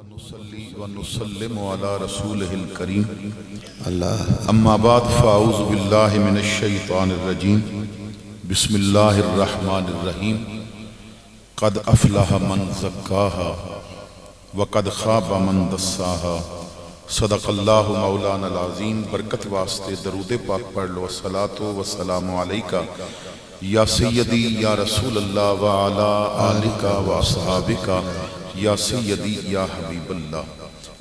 ونصلي ونسلم على رسوله الكريم اما بعد فاعوذ بالله من الشيطان الرجيم بسم الله الرحمن الرحيم قد افلح من زكاها وقد خاب من دساها صدق اللہ مولانا العظیم۔ برکت واسطے درود پاک پڑھ لو۔ الصلاۃ والسلام علیکہ یا سیدی یا رسول اللہ وعلا آلکہ واصحابکہ یا سیدی یا حبیب اللہ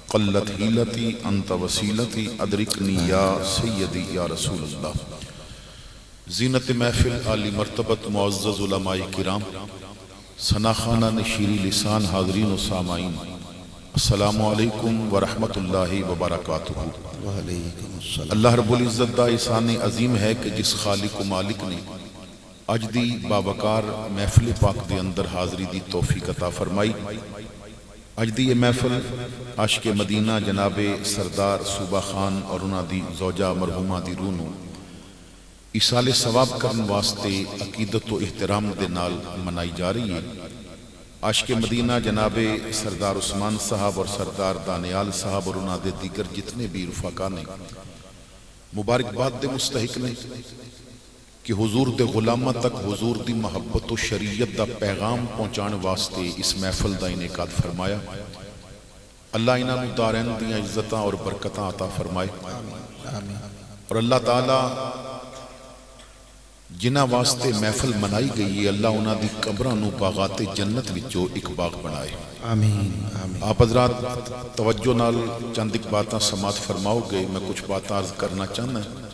قلت حیلتی انت وسیلتی ادرکنی یا سیدی یا رسول اللہ۔ زینت محفل عالی مرتبت معزز علماء کرام، ثناخانہ نشیری لسان، حاضرین و سامعین، السلام علیکم ورحمت اللہ وبرکاتہ۔ وعلیکم السلام۔ اللہ رب العزت دا احسان عظیم ہے کہ جس خالق و مالک نے اج دی باوقار محفل پاک دے اندر حاضری دی توفیق عطا فرمائی۔ اج دی یہ محفل عاشق مدینہ جناب سردار صوبہ خان اور انہاں دی زوجہ مرحومہ دی روح نوں ایصال ثواب کرن واسطے عقیدت و احترام دے نال منائی جا رہی ہے۔ عاشق مدینہ جناب سردار عثمان صاحب اور سردار دانیال صاحب اور انہاں دے دیگر جتنے بھی رفقا نے مبارکباد دے مستحق نے کہ حضور دے غلامہ تک حضور دی محبت و شریعت دا پیغام پہنچان واسطے اس محفل دا انعقاد فرمایا۔ اللہ انہاں نوں دارین دیاں عزتاں اور برکتاں عطا فرمائے، اور اللہ تعالی جنہ واسطے محفل منائی گئی ہے اللہ انہاں دی قبراں نوں باغات جنت وچوں ایک باغ بنائے۔ آمین آمین۔ آپ حضرات توجہ نال چند ایک باتاں سماعت فرماؤ گے۔ میں کچھ باتاں عرض کرنا چاہنا ہے۔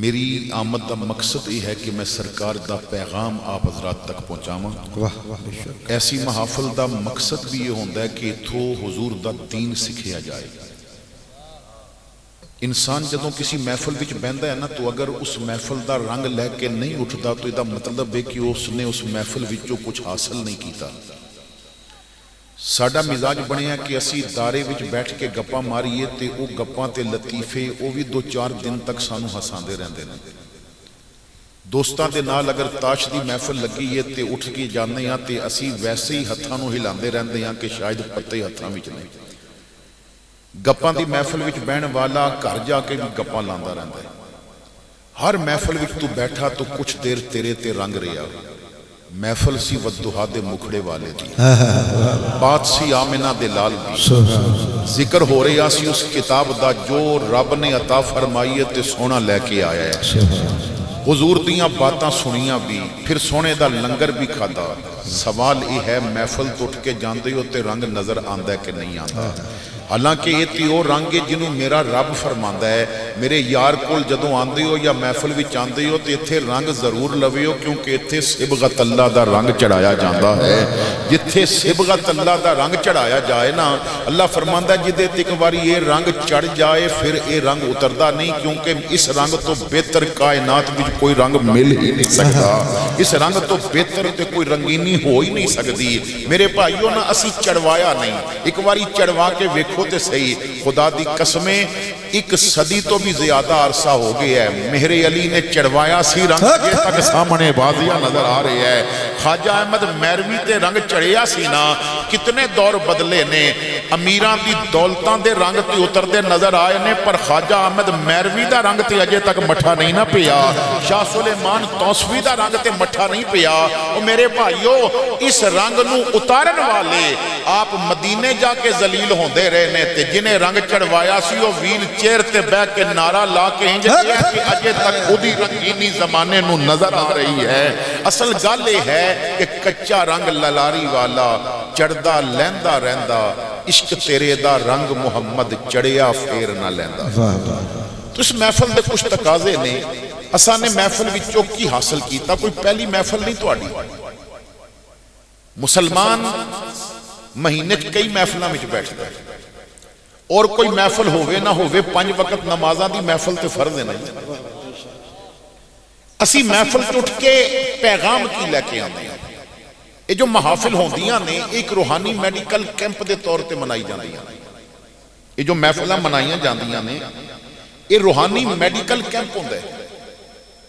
میری آمد دا مقصد یہ ہے کہ میں سرکار دا پیغام آپ حضرات تک پہنچاواں۔ واہ واہ شکر۔ ایسی محافل دا مقصد بھی یہ ہوندہ ہے کہ اتھو حضور دا دین سکھیا جائے۔ انسان جدوں کسی محفل وچ بہندا ہے نا تو اگر اس محفل دا رنگ لے کے نہیں اٹھدا تو یہ مطلب ہے کہ اس نے اس محفل وچوں کچھ حاصل نہیں کیتا۔ ساڈا مزاج بنیا کہ اسی دارے وچ بیٹھ کے گپاں ماریے تے او گپاں تے لطیفے او بھی 2-4 دن تک سانو ہساندے رہندے نے۔ دوستاں دے نال اگر تاش دی محفل لگی ہے تے اٹھ کے جاندے ہاں تے اسی ویسے ہی ہتھاں نوں ہلاندے رہندے ہاں کہ شاید پتے ہتھاں وچ نہیں۔ گپاں دی محفل وچ بہن والا گھر جا کے بھی گپاں لاندا رہندا ہے۔ ہر محفل وچ تو بیٹھا تو کچھ دیر تیرے تے رنگ رہیا۔ محفل سی ودھوہا دے مکھڑے والے دی، بات سی آمنہ دے لال دی، ذکر ہو رہا سی اس کتاب دا جو رب نے عطا فرمائی تے سونا لے کے آیا ہے۔ حضور دیاں باتاں سنیاں بھی، پھر سونے دا لنگر بھی کھادا۔ سوال یہ ہے محفل تو اٹھ کے جاندے ہو تے رنگ نظر آندہ ہے کہ نہیں آندہ؟ حالانکہ یہ تی وہ رنگ ہے جنہوں میرا رب فرماندہ ہے میرے یار کول جدوں آندے ہو یا محفل وچ آندے ہو تے اتھے رنگ ضرور لوے ہو، کیونکہ اتھے صبغت اللہ دا رنگ چڑھایا جاندہ ہے۔ جتھے صبغت اللہ دا رنگ چڑھایا جائے نا، اللہ فرماندہ ہے جدے تک واری یہ رنگ چڑھ جائے پھر یہ رنگ اتردہ نہیں، کیونکہ اس رنگ تو بہتر کائنات وچ کوئی رنگ مل ہی نہیں سکتا۔ اس رنگ تو بہتر تے کوئی رنگینی ہو ہی نہیں سکتی۔ میرے بھائیوں نا اسی چڑھوایا نہیں، ایک واری چڑھوا کے ویکھو تے صحیح۔ خدا دی قسمیں 1 صدی تو بھی زیادہ عرصہ ہو گیا ہے مہر علی نے چڑھوایا سی رنگ، یہ تک سامنے بازیاں نظر آ رہے ہیں۔ خواجہ احمد میروی تے رنگ چڑھیا سی نا، کتنے دور بدلے نے، امیران دی دولتاں دے رنگ تے اتر دے نظر آئے نے، پر خواجہ احمد میروی دا رنگ تے اجے تک مٹھا نہیں نہ پیا۔ شاہ سلیمان توسوی دا رنگ تے مٹھا نہیں پیا۔ اور میرے بھائیو اس رنگ نو اتارن والے آپ مدینے جا کے ذلیل ہوندے رہے نے، تے جنہیں رنگ چڑھوایا سی وہ ویل چیئر تے بے کے نعرہ لا کے ہنجے کہ اجے تک خودی رنگینی زمانے نو نظر آ رہی ہے۔ اصل گل یہ ہے کہ کچا رنگ للاری والا چڑھدا لیندہ رہندا، عشق تیرے دا رنگ محمد چڑھیا پھیر نہ لیندہ۔ تو اس محفل دے کچھ تقاضے نے، اساں نے محفل وچوں کی حاصل کیتا، کوئی پہلی محفل نہیں تو آڑی۔ مسلمان مہینے کئی محفلہ میں بیٹھتا ہے، اور کوئی محفل ہوئے نہ ہوئے 5 وقت نمازاں دی محفل تے فرض ہے نہیں۔ اسی محفل تو اٹھ کے پیغام کی لے کے آنے ہیں۔ یہ جو محافل ہوندیاں نے ایک روحانی میڈیکل کیمپ دے طور تے منائی جاندیاں نے۔ یہ جو محفلہ منائیاں جاندیاں نے یہ روحانی میڈیکل کیمپ ہوندہ ہے،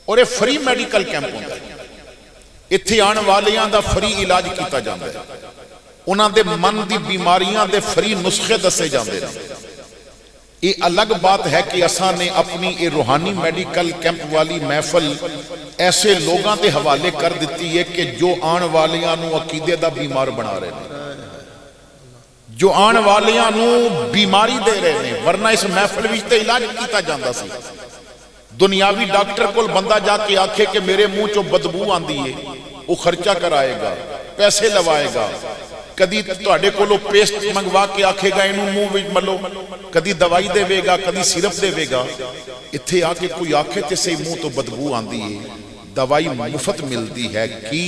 اور یہ فری میڈیکل کیمپ ہوندہ ہے۔ اتھے آن والیاں دا فری علاج کیتا جاندہ ہے۔ انہاں دے من دی بیماریاں دے فری نسخے دسے جاندے نے۔ یہ الگ بات ہے کہ اساں نے اپنی یہ روحانی میڈیکل کیمپ والی محفل ایسے لوگاں دے حوالے کر دیتی ہے کہ جو آن والیاں نو عقیدے دا بیمار بنا رہے ہیں، جو آن والیاں نو بیماری دے رہے ہیں، ورنہ اس محفل وچ تے علاج کیتا جاندا سی۔ دنیاوی ڈاکٹر کول بندہ جا کے آکھے کہ میرے منہ چو بدبو آندی ہے، وہ خرچہ کرائے گا، پیسے لوائے گا، کدی تواڈے کولو پیسٹ منگوا کے آکھے گا اینو منہ وچ ملو، کدی دوائی دے گا، کدی سیرپ دے گا۔ اتھے آ کے کوئی آکھے تے سے منہ تو بدبو آندی ہے، دوائی مفت ملتی ہے کی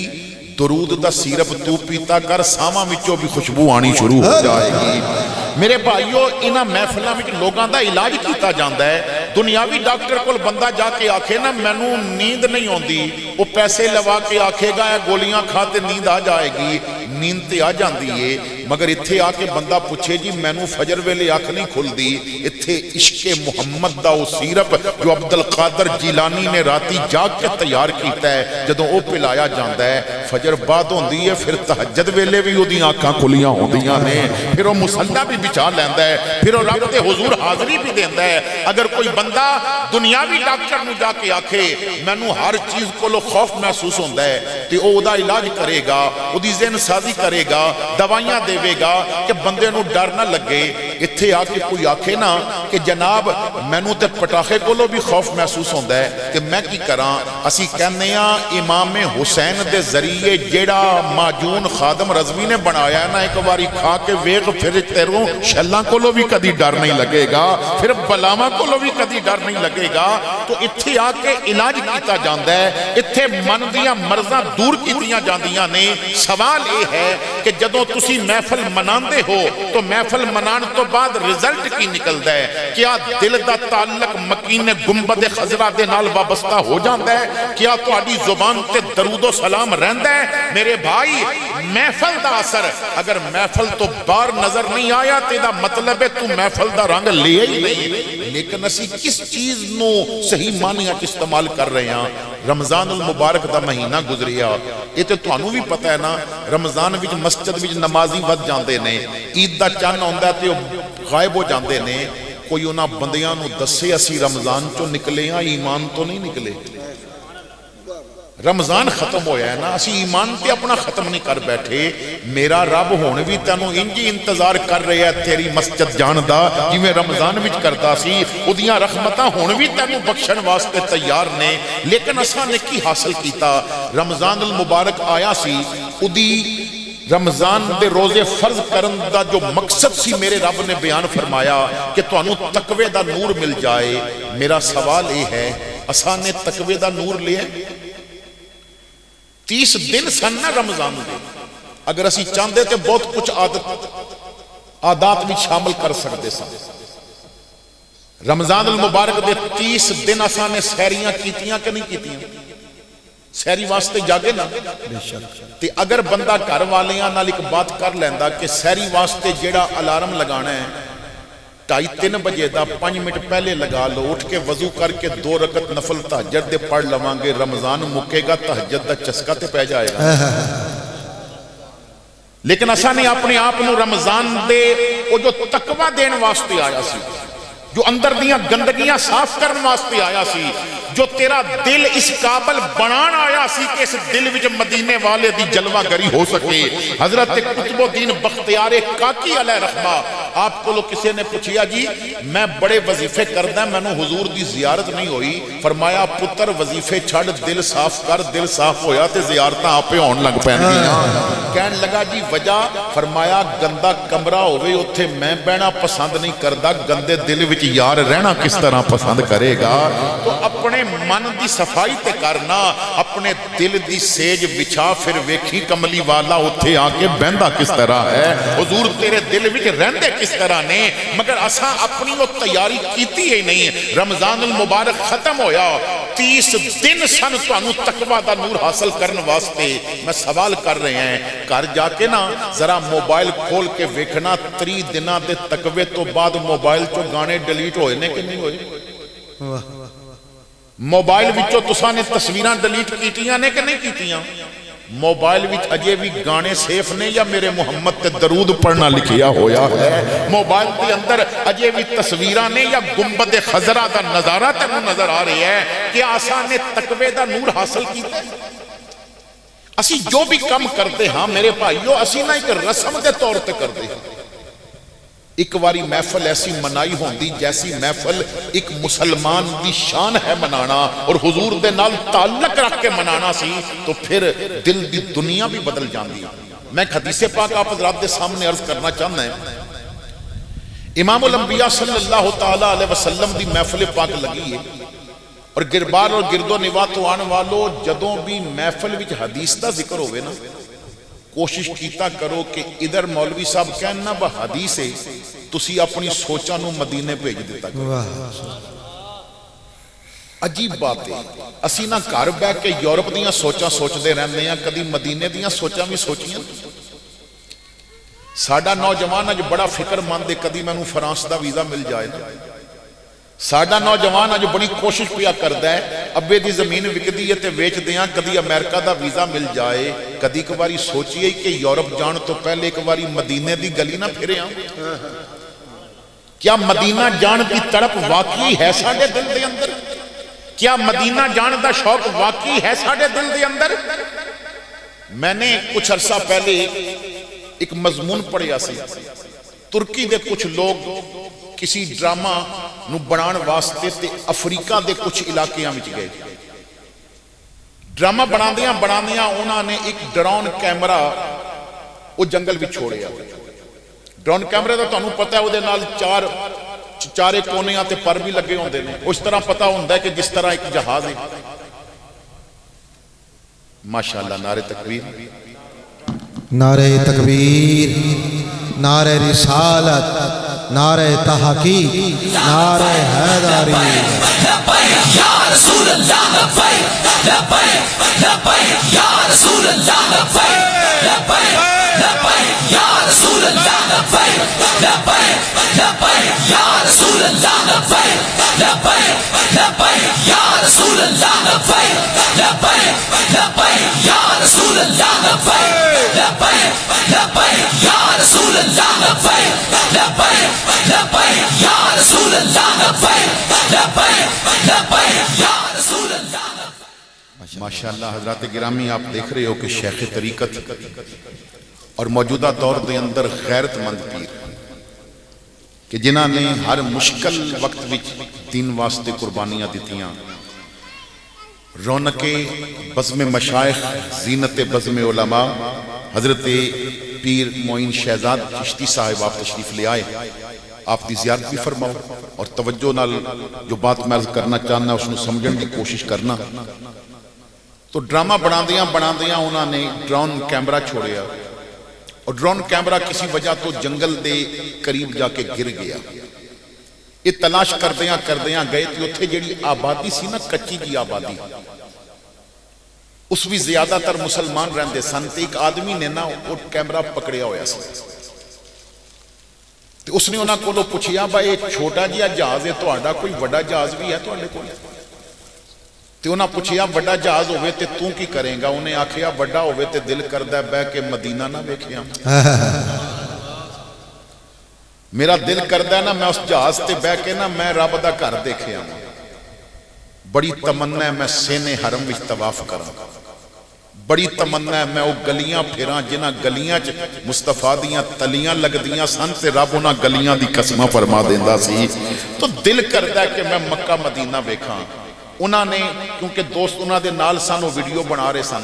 درود دا سیرپ تو پیتا کر، ساواں وچوں بھی خوشبو آنی شروع ہو جائے گی۔ میرے بھائیو انہاں محفلاں وچ لوگاں دا علاج کیتا جاندا ہے۔ دنیاوی ڈاکٹر کول بندہ جا کے آکھے نا مینوں نیند نہیں ہوندی، وہ پیسے لوا کے آکھے گا اے گولیاں کھا تے نیند آ جائے گی، نیند تے آ جاندی ہے۔ مگر اتھے آ کے بندہ پوچھے جی مینوں فجر ویلے اکھ نہیں کھلدی، اتھے عشق محمد دا او سیرپ جو عبد القادر جیلانی نے راتی جاگ کے تیار کیتا ہے، جدوں او پلایا جاندا ہے فجر بعد ہوندی ہے، پھر تہجد ویلے بھی اودیاں اکھاں کھلیاں ہوندیاں نے، پھر او مصلی بھی بچا لیندا ہے، پھر او رب دے حضور حاضری بھی دیندا ہے۔ اگر کوئی بندہ دنیاوی ڈاکٹر نو جا کے آکھے مینوں ہر چیز کولو خوف محسوس ہوندا ہے تے او دا علاج کرے گا، اودی ذہن سازی کرے گا، دوائیاں دے گا کہ بندے نو ڈر نہ لگے۔ اتھے آ کے کوئی آکھے نا کہ جناب مینوں تے پٹاخے کولو بھی خوف محسوس ہوندا ہے کہ میں کی کراں، اسی کہنے ہاں امام حسین دے ذریعے جیڑا ماجون خادم رضوی نے بنایا ہے نا، ایک باری کھا کے ویکھ پھر تیروں شلاں کولو بھی کدی ڈر نہیں لگے گا، پھر بلاواں کولو بھی کدی ڈر نہیں لگے گا۔ تو اتھے آ کے علاج کیتا جاندا ہے، اتھے من دیاں مرضاں دور کیتیاں جاندیاں نے۔ سوال یہ ہے کہ جدوں تسی محفل مناندے ہو تو محفل منان تو بعد رزلٹ کی نکلدا ہے؟ کیا دل دا تعلق مکین گنبد خضرا دے نال وابستہ ہو جاندا ہے؟ کیا تہاڈی زبان تے درود و سلام رہندا ہے؟ میرے بھائی محفل دا اثر اگر محفل تو باہر نظر نہیں آیا تے دا مطلب ہے تو محفل دا رنگ لے ہی نہیں۔ لیکن اسی کس چیز نو صحیح معنیاں استعمال کر رہے ہیں؟ رمضان المبارک دا مہینہ گزریا، یہ تے تانوں بھی پتہ ہے نا، رمضان وچ مسجد وچ نمازی ود جاندے نے، عید دا چن ہوندا تے غائب ہو جاندے نے۔ کوئی انہاں بندیاں نو دسے اسی رمضان چوں نکلے ہاں، ایمان تو نہیں نکلے۔ رمضان ختم ہویا ہے نا، اسی ایمان تے اپنا ختم نہیں کر بیٹھے۔ میرا رب ہون بھی تینوں انجی انتظار کر رہے ہیں تیری مسجد جان دا جویں رمضان وچ کردا سی، اودیاں رحمتاں ہون بھی تینوں بخشن واسطے تیار نے۔ لیکن اساں نے کی حاصل کیتا؟ رمضان المبارک آیا سی، اودی رمضان دے روزے فرض کرن دا جو مقصد سی میرے رب نے بیان فرمایا کہ تانوں تقوی دا نور مل جائے۔ میرا سوال یہ ہے اساں نے تقوی دا نور لیا؟ 30 دن سن نا رمضان دے، اگر اسی چاہندے تے بہت کچھ عادات بھی شامل کر سکتے سن۔ رمضان المبارک دے 30 دن اساں نے سحریاں کیتیاں کہ نہیں کیتیاں؟ سحری واسطے جاگے نا، تے اگر بندہ گھر والیاں نال ایک بات کر لیندا کہ سحری واسطے جیڑا الارم لگانا ہے 2:30-3 بجے دا 5 منٹ پہلے لگا لو، اٹھ کے وضو کر کے 2 رکعت نفل تہجد دے پڑھ لواں گے، رمضان مکے گا تہجد دا چسکا تے پہ جائے گا۔ لیکن اساں نے اپنے آپ نو رمضان دے او جو تقوی دین واسطے آیا سی، جو اندر دیاں گندگیاں صاف کرن واسطے آیا سی، جو تیرا دل اس قابل بنان آیا سی کہ اس دل وچ مدینے والے دی جلوہ گری ہو سکے۔ حضرت قطب الدین بختیار کاکی علیہ رحمہ آپ کو کسی نے پوچھیا جی میں بڑے وظیفے کردہ میں نے حضور دی زیارت نہیں ہوئی، فرمایا پتر وظیفے چھڑ دل صاف کر، دل صاف ہویا تے زیارتاں آپے ہون لگ پین گیاں۔ کہن لگا جی وجہ، فرمایا گندا کمرہ ہوئے اتھے میں بہنا پسند نہیں کردہ، گندے دل وچ یار رہنا کس طرح پسند کرے گا؟ تو اپنے من دی صفائی تے کرنا، اپنے دل دی سیج بچھا، پھر ویکھی کملی والا اتھے آکے بہندہ کس طرح ہے، حضور تیرے دل وچ رہندے کس طرح نے، مگر اساں اپنی وہ تیاری کیتی ہی نہیں۔ رمضان المبارک ختم ہویا، 30 دن سن تانوں تقوی دا نور حاصل کرن واسطے۔ میں سوال کر رہے ہیں گھر جا کے نا ذرا موبائل کھول کے ویکھنا 30 دناں دے تقوی تو بعد موبائل چو گانے ڈیلیٹ ہوئے نے کہ نہیں ہوئے؟ موبائل وچوں تساں نے تصویراں ڈیلیٹ کیتیاں نے کہ نہیں کیتیاں؟ موبائل وچ اجے بھی گانے سیف نے یا میرے محمد تے درود پڑھنا لکھیا ہویا ہے؟ موبائل کے اندر اجے بھی تصویراں نے یا گنبد خضرا دا نظارہ تینوں نظر آ رہی ہے کہ آسان نے تقوی دا نور حاصل کیتا ہے؟ اسی جو بھی کم کرتے ہاں میرے بھائیو اسی نہ ایک رسم دے طور تے کرتے ہیں۔ ایک واری محفل ایسی منائی ہوندی جیسی محفل ایک مسلمان دی شان ہے منانا اور حضور دے نال تعلق رکھ کے منانا سی تو پھر دل دی دنیا بھی بدل جاندی۔ میں ایک حدیث پاک آپ حضرات دے سامنے عرض کرنا چاہنا ہے۔ امام الانبیاء صلی اللہ تعالیٰ علیہ وسلم دی محفل پاک لگی ہے اور گربار اور گرد و نواح تو آن والو جدوں بھی محفل وچ حدیث دا ذکر ہوئے نا کوشش کیتا کرو کہ ادھر مولوی صاحب کہنا با حدیث ہے تسی اپنی سوچاں نو مدینے بھیج دیتا کرو۔ عجیب بات ہے اسی نہ گھر بیٹھ کے یورپ دیاں سوچاں سوچدے رہندے ہیں کدی مدینے دیاں سوچاں بھی سوچیاں۔ ساڈا نوجوان اج بڑا فکر مند ہے کدی مینوں فرانس دا ویزا مل جائے نا۔ ساڈا نوجوان اج بڑی کوشش پیا کردا ہے ابے دی زمین وکدی ہے تے ویچ دیاں کدی امریکہ دا ویزا مل جائے۔ کدی ایک باری سوچیے کہ یورپ جان تو پہلے ایک باری مدینے دی گلی نہ پھرے آں۔ کیا مدینہ جان دی تڑپ واقعی ہے ساڈے دل دے اندر؟ کیا مدینہ جان دا شوق واقعی ہے ساڈے دل دے اندر؟ میں نے کچھ عرصہ پہلے ایک مضمون پڑھیا سی ترکی دے کچھ لوگ کسی ڈرامہ نو بنان واسطے تے افریقہ دے کچھ علاقیاں وچ گئے۔ ڈرامہ بناندیاں انہاں نے ایک ڈرون کیمرہ وہ جنگل وچ چھوڑیا۔ ڈرون کیمرے دا تانوں پتہ ہے اودے نال چارے کونیاں تے پر بھی لگے ہوندے نے اس طرح پتہ ہوندا ہے کہ جس طرح ایک جہاز ہے۔ ماشاءاللہ نعرہ تکبیر، نعرہ تکبیر، نعرہ رسالت، نعرہ تحقیق، نعرہ حیدری۔ لبیک یا رسول اللہ لبیک، لبیک لبیک یا رسول اللہ لبیک، لبیک لبیک یا رسول اللہ لبیک، لبیک لبیک یا رسول اللہ لبیک، لبیک لبیک یا رسول اللہ لبیک، لبیک لبیک یا رسول اللہ لبیک، لبیک لبیک یا رسول اللہ لبیک، لبیک لبیک یا رسول اللہ لبیک، لبیک لبیک یا رسول اللہ لبیک۔ ماشاءاللہ حضرات گرامی آپ دیکھ رہے ہو کہ شیخ طریقت اور موجودہ دور دے اندر غیرت مند پیر کہ جنہاں نے ہر مشکل وقت وچ دین واسطے قربانیاں دیتیاں، رونق بزم مشائخ، زینت بزم علماء، حضرت پیر معین شہزاد چشتی صاحب آپ تشریف لے آئے، آپ دی زیارت بھی فرماؤ اور توجہ نال جو بات میں عرض کرنا چاہنا اس نے سمجھن کی کوشش کرنا۔ تو ڈرامہ بناندیاں انہوں نے ڈرون کیمرہ چھوڑیا اور ڈرون کیمرہ کسی وجہ تو جنگل دے قریب جا کے گر گیا۔ یہ تلاش کردیاں گئے تو اتھے جڑی آبادی سی نا کچی کی آبادی اس بھی زیادہ تر مسلمان رہندے سن تے ایک آدمی نے نا وہ کیمرہ پکڑیا ہویا سی تے اس نے انہاں کولوں پوچھیا بھائی چھوٹا جہا جہاز ہے تہاڈا کوئی بڑا جہاز بھی ہے تہاڈے کول؟ تے انہاں پوچھیا بڑا جہاز ہوئے تے تو کی کریں گا؟ انہیں آکھیا بڑا ہوئے تے دل کردہ بہ کے مدینہ نہ ویکھیا، میرا دل کردہ نا میں اس جہاز تے بہ کے نا میں رب دا گھر دیکھیا، بڑی تمنا ہے میں سینے حرم وچ طواف کراں، بڑی تمنا ہے میں وہ گلیاں پھیراں جنہاں گلیاں چ مصطفیٰ دیاں تلیاں لگ دیاں سن تے رب انہاں گلیاں دی قسمہ فرما دیندا سی۔ تو دل کردہ ہے کہ میں مکہ مدینہ ویکھاں۔ انہاں نے کیونکہ دوست انہاں دے نال سن وہ ویڈیو بنا رہے سن،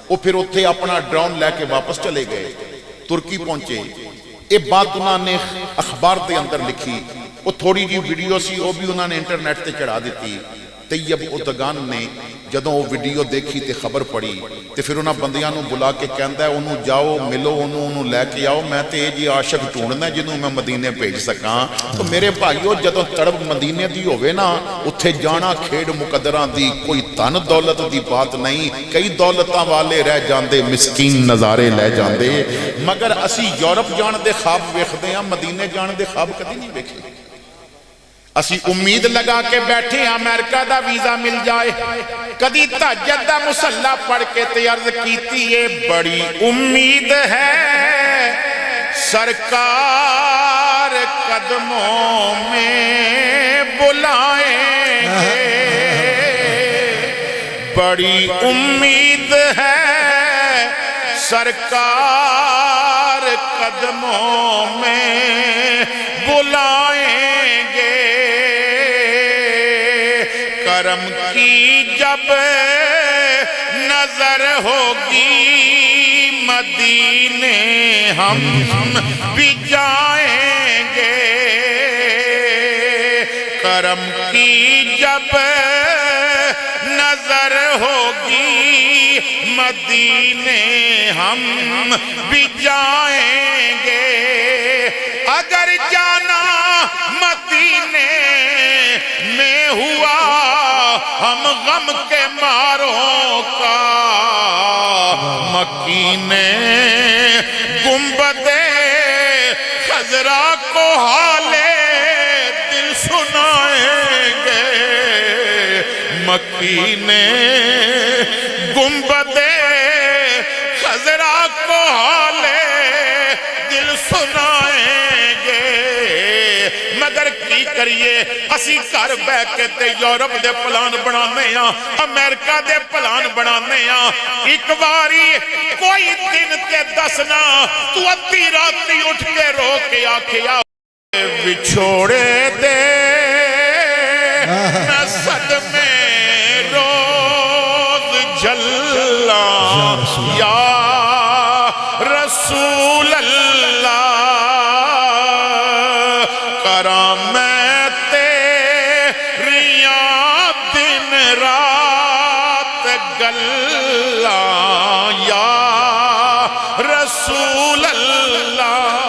وہ پھر اتھے اپنا ڈرون لے کے واپس چلے گئے، ترکی پہنچے۔ یہ بات انہوں نے اخبار دے اندر لکھی، وہ تھوڑی جی ویڈیو سی وہ بھی انہوں نے انٹرنیٹ تے چڑھا دیتی۔ طیب اردگان نے جدوں وہ ویڈیو دیکھی تے خبر پڑی تے پھر انہاں بندیاں نو بلا کے کہندا ہے انہوں جاؤ ملو انہوں لے کے آؤ، میں تے جی عاشق ڈھونڈنا جنہوں میں مدینے بھیج سکاں۔ تو میرے بھائیو جدوں تڑپ مدینے دی ہوئے نا اتھے جانا کھیڑ مقدراں دی، کوئی دھن دولت دی بات نہیں، کئی دولتاں والے رہ جاندے مسکین نظارے لے جاندے، مگر اسی یورپ جان دے خواب ویکھدے ہاں، مدینے جان دے خواب کدی نہیں ویکھے۔ اسی امید لگا کے بیٹھے امریکہ دا ویزا مل جائے کدی تہجد دا مصلا پڑھ کے تے عرض کیتی ہے بڑی امید ہے سرکار قدموں میں بلائیں گے بڑی امید ہے سرکار قدموں میں بلائیں گے کرم کی جب نظر ہوگی مدینے ہم بھی جائیں گے کرم کی جب نظر ہوگی مدینے ہم بھی جائیں گے اگر جانا مدینے میں ہوا ہم غم کے ماروں کا مکینے گنبد خضرا کو حالے دل سنائیں گے مکینے گنبد خضرا کو حالے دل سنائیں گے مگر کی کریے اسی گھر بہ کے تے یورپ دے پلان بنانے ہاں امریکہ دے پلان بنانے ہاں ایک باری کوئی دن تے دسنا تو ادھی راتی اٹھ کے رو کے آکھیا بچھوڑے دے میں صدمے روز جھلا یا رسول اللہ کراں میں تیریاں دن رات گلا یا رسول اللہ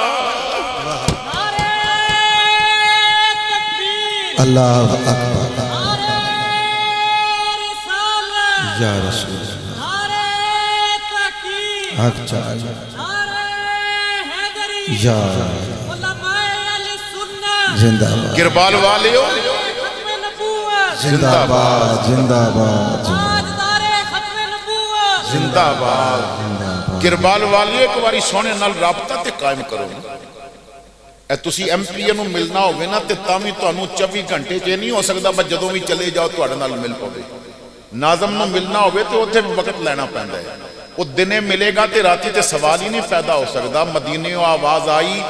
اللہ اکبر یا رسول حق چاہیے یا زندہ باد گربال والیو زندہ باد زندہ باد زندہ باد گربال والیو ایک باری سونے نال رابطہ تے قائم کرو اے تسی ایم پی نو ملنا ہوئے نا تے تامی تو انو 24 گھنٹے چے نہیں ہو سکتا بس جدوں بھی چلے جاؤ تو اڑے نال مل پاوے ناظم نو ملنا ہوئے تے اوتھے وقت لینا پیندا ہے وہ دنے ملے گا تے راتی تے سوال ہی نہیں پیدا ہو سکتا مدینے آواز آئی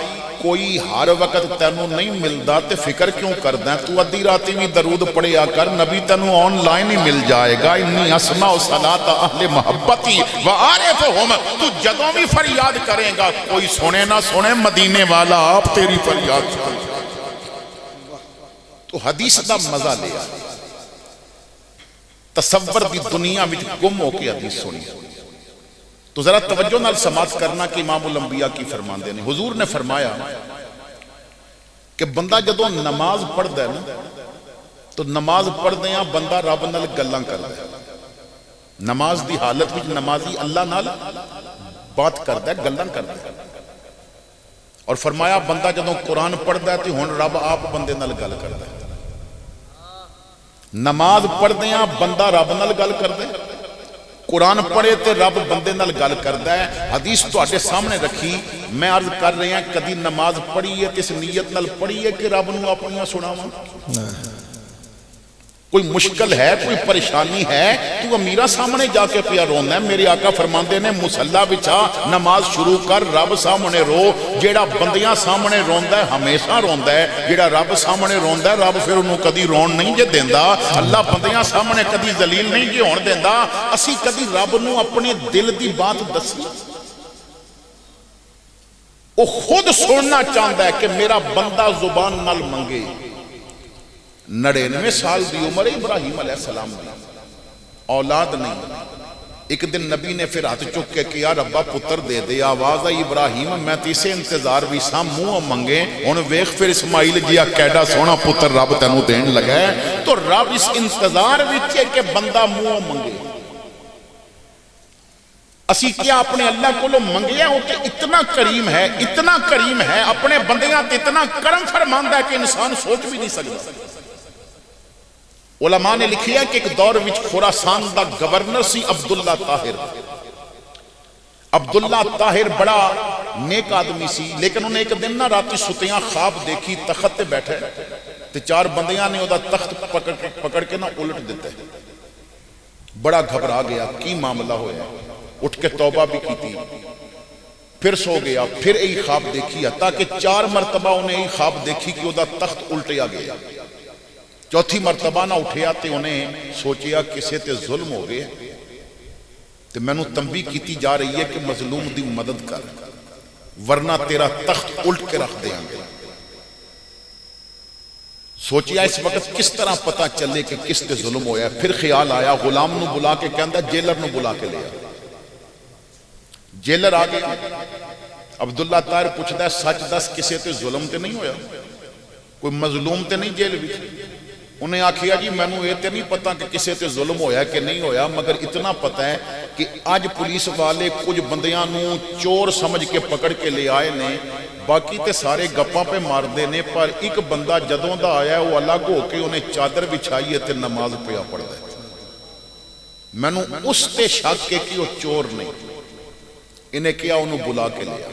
کوئی ہر وقت تینوں نہیں ملدا تے فکر کیوں کردا ہے تو ادھی راتی بھی درود پڑھیا کر نبی تینوں آن لائن ہی مل جائے گا انی اسمع صلاۃ اہل محبتی وعارفہم تو جدوں بھی فریاد کرے گا کوئی سنے نہ سنے مدینے والا آپ تیری فریاد سنے تو حدیث دا مزہ لیا تصور دی دنیا میں گم ہو کے حدیث سنی تو ذرا توجہ نال سماعت کرنا کہ امام الانبیاء کی فرماندے نے حضور نے فرمایا کہ بندہ جدوں نماز پڑھ دے نا تو نماز پڑھ دیاں بندہ رب نال گلاں کر دے نماز دی حالت وچ نمازی اللہ نال بات کر دے گلاں کر دے اور فرمایا بندہ جدوں قرآن پڑھ دے تے ہن رب آپ بندے نال گل کر دے نماز پڑھ دیاں بندہ رب نال گل کر دے قرآن پڑھے تے رب بندے نال گل کردا ہے حدیث تواڈے سامنے رکھی میں عرض کر رہی ہوں کدی نماز پڑھی ہے کس نیت نال پڑھی ہے کہ رب نو اپنیاں سناواں کوئی مشکل ہے کوئی پریشانی ہے تو امیرہ سامنے جا کے پیا روندا ہے میرے آقا فرماندے نے مصلا بچھا نماز شروع کر رب سامنے رو جیڑا بندیاں سامنے روندا ہے ہمیشہ روندا ہے جیڑا رب سامنے روندا ہے رب پھر انہوں کدی رون نہیں جے دیندا اللہ بندیاں سامنے کدی ذلیل نہیں جے ہون دیندا اسی کدی رب نو اپنے دل دی بات دسی وہ خود سننا چاہتا ہے کہ میرا بندہ زبان نال منگے 99 سال دی عمر ابراہیم علیہ السلام دی اولاد نہیں ایک دن نبی نے پھر ہاتھ چک کے کیا ربا پتر دے دے آواز آئی ابراہیم میں تیسے انتظار بھی سام منہ منگے ان ویخ پھر اسماعیل جیا کیڈا سونا پتر رب تینوں دین لگا ہے تو رب اس انتظار بھی تھے کہ بندہ منہ منگے اسی کیا اپنے اللہ کو منگیا ہو کہ اتنا کریم ہے اپنے بندیاں تے اتنا کرم فرماندا ہے کہ انسان سوچ بھی نہیں سکتا۔ علماء نے لکھیا کہ ایک دور وچ خراسان دا گورنر سی عبداللہ طاہر۔ عبداللہ طاہر بڑا نیک آدمی سی، لیکن انہیں ایک دن نہ راتی ستیاں خواب دیکھی، تخت تے بیٹھے تے چار بندیاں نے دا تخت پکڑ کے نہ الٹ دیتے، بڑا گھبرا گیا کی معاملہ ہویا، اٹھ کے توبہ بھی کی تھی، پھر سو گیا، پھر یہی خواب دیکھی، تاکہ 4 مرتبہ انہیں یہی خواب دیکھی کہ دا تخت الٹیا گیا۔ چوتھی مرتبہ نہ اٹھیا تے انہیں سوچیا کسے تے ظلم ہو گئے تے میں نو تنبیہ کیتی جا رہی ہے کہ مظلوم دی مدد کر ورنہ تیرا تخت الٹ کے رکھ دیں گے۔ سوچیا اس وقت کس طرح پتہ چلے کہ کس تے ظلم ہویا ہے۔ پھر خیال آیا غلام نو بلا کے کہندا جیلر نو بلا کے لیا۔ جیلر آ گیا، عبداللہ طاہر پوچھدا ہے سچ دس کسے تے ظلم تے نہیں ہویا، کوئی مظلوم تے نہیں جیل وچ؟ انہیں آکھیا جی میں نو یہ تے نہیں پتا کہ کسے تے ظلم ہویا کہ نہیں ہویا، مگر اتنا پتا ہے کہ آج پولیس والے کچھ بندیاں نو چور سمجھ کے پکڑ کے لے آئے نے، باقی تے سارے گپاں پہ مار دے نے، پر ایک بندہ جدوں دا آیا ہے وہ الگ ہو کے انہیں چادر بچھائی ہے تے نماز پیا پڑھ دے۔ میں نو اس تے شک کے کہ وہ چور نہیں، انہیں کیا انہوں بلا کے لیا،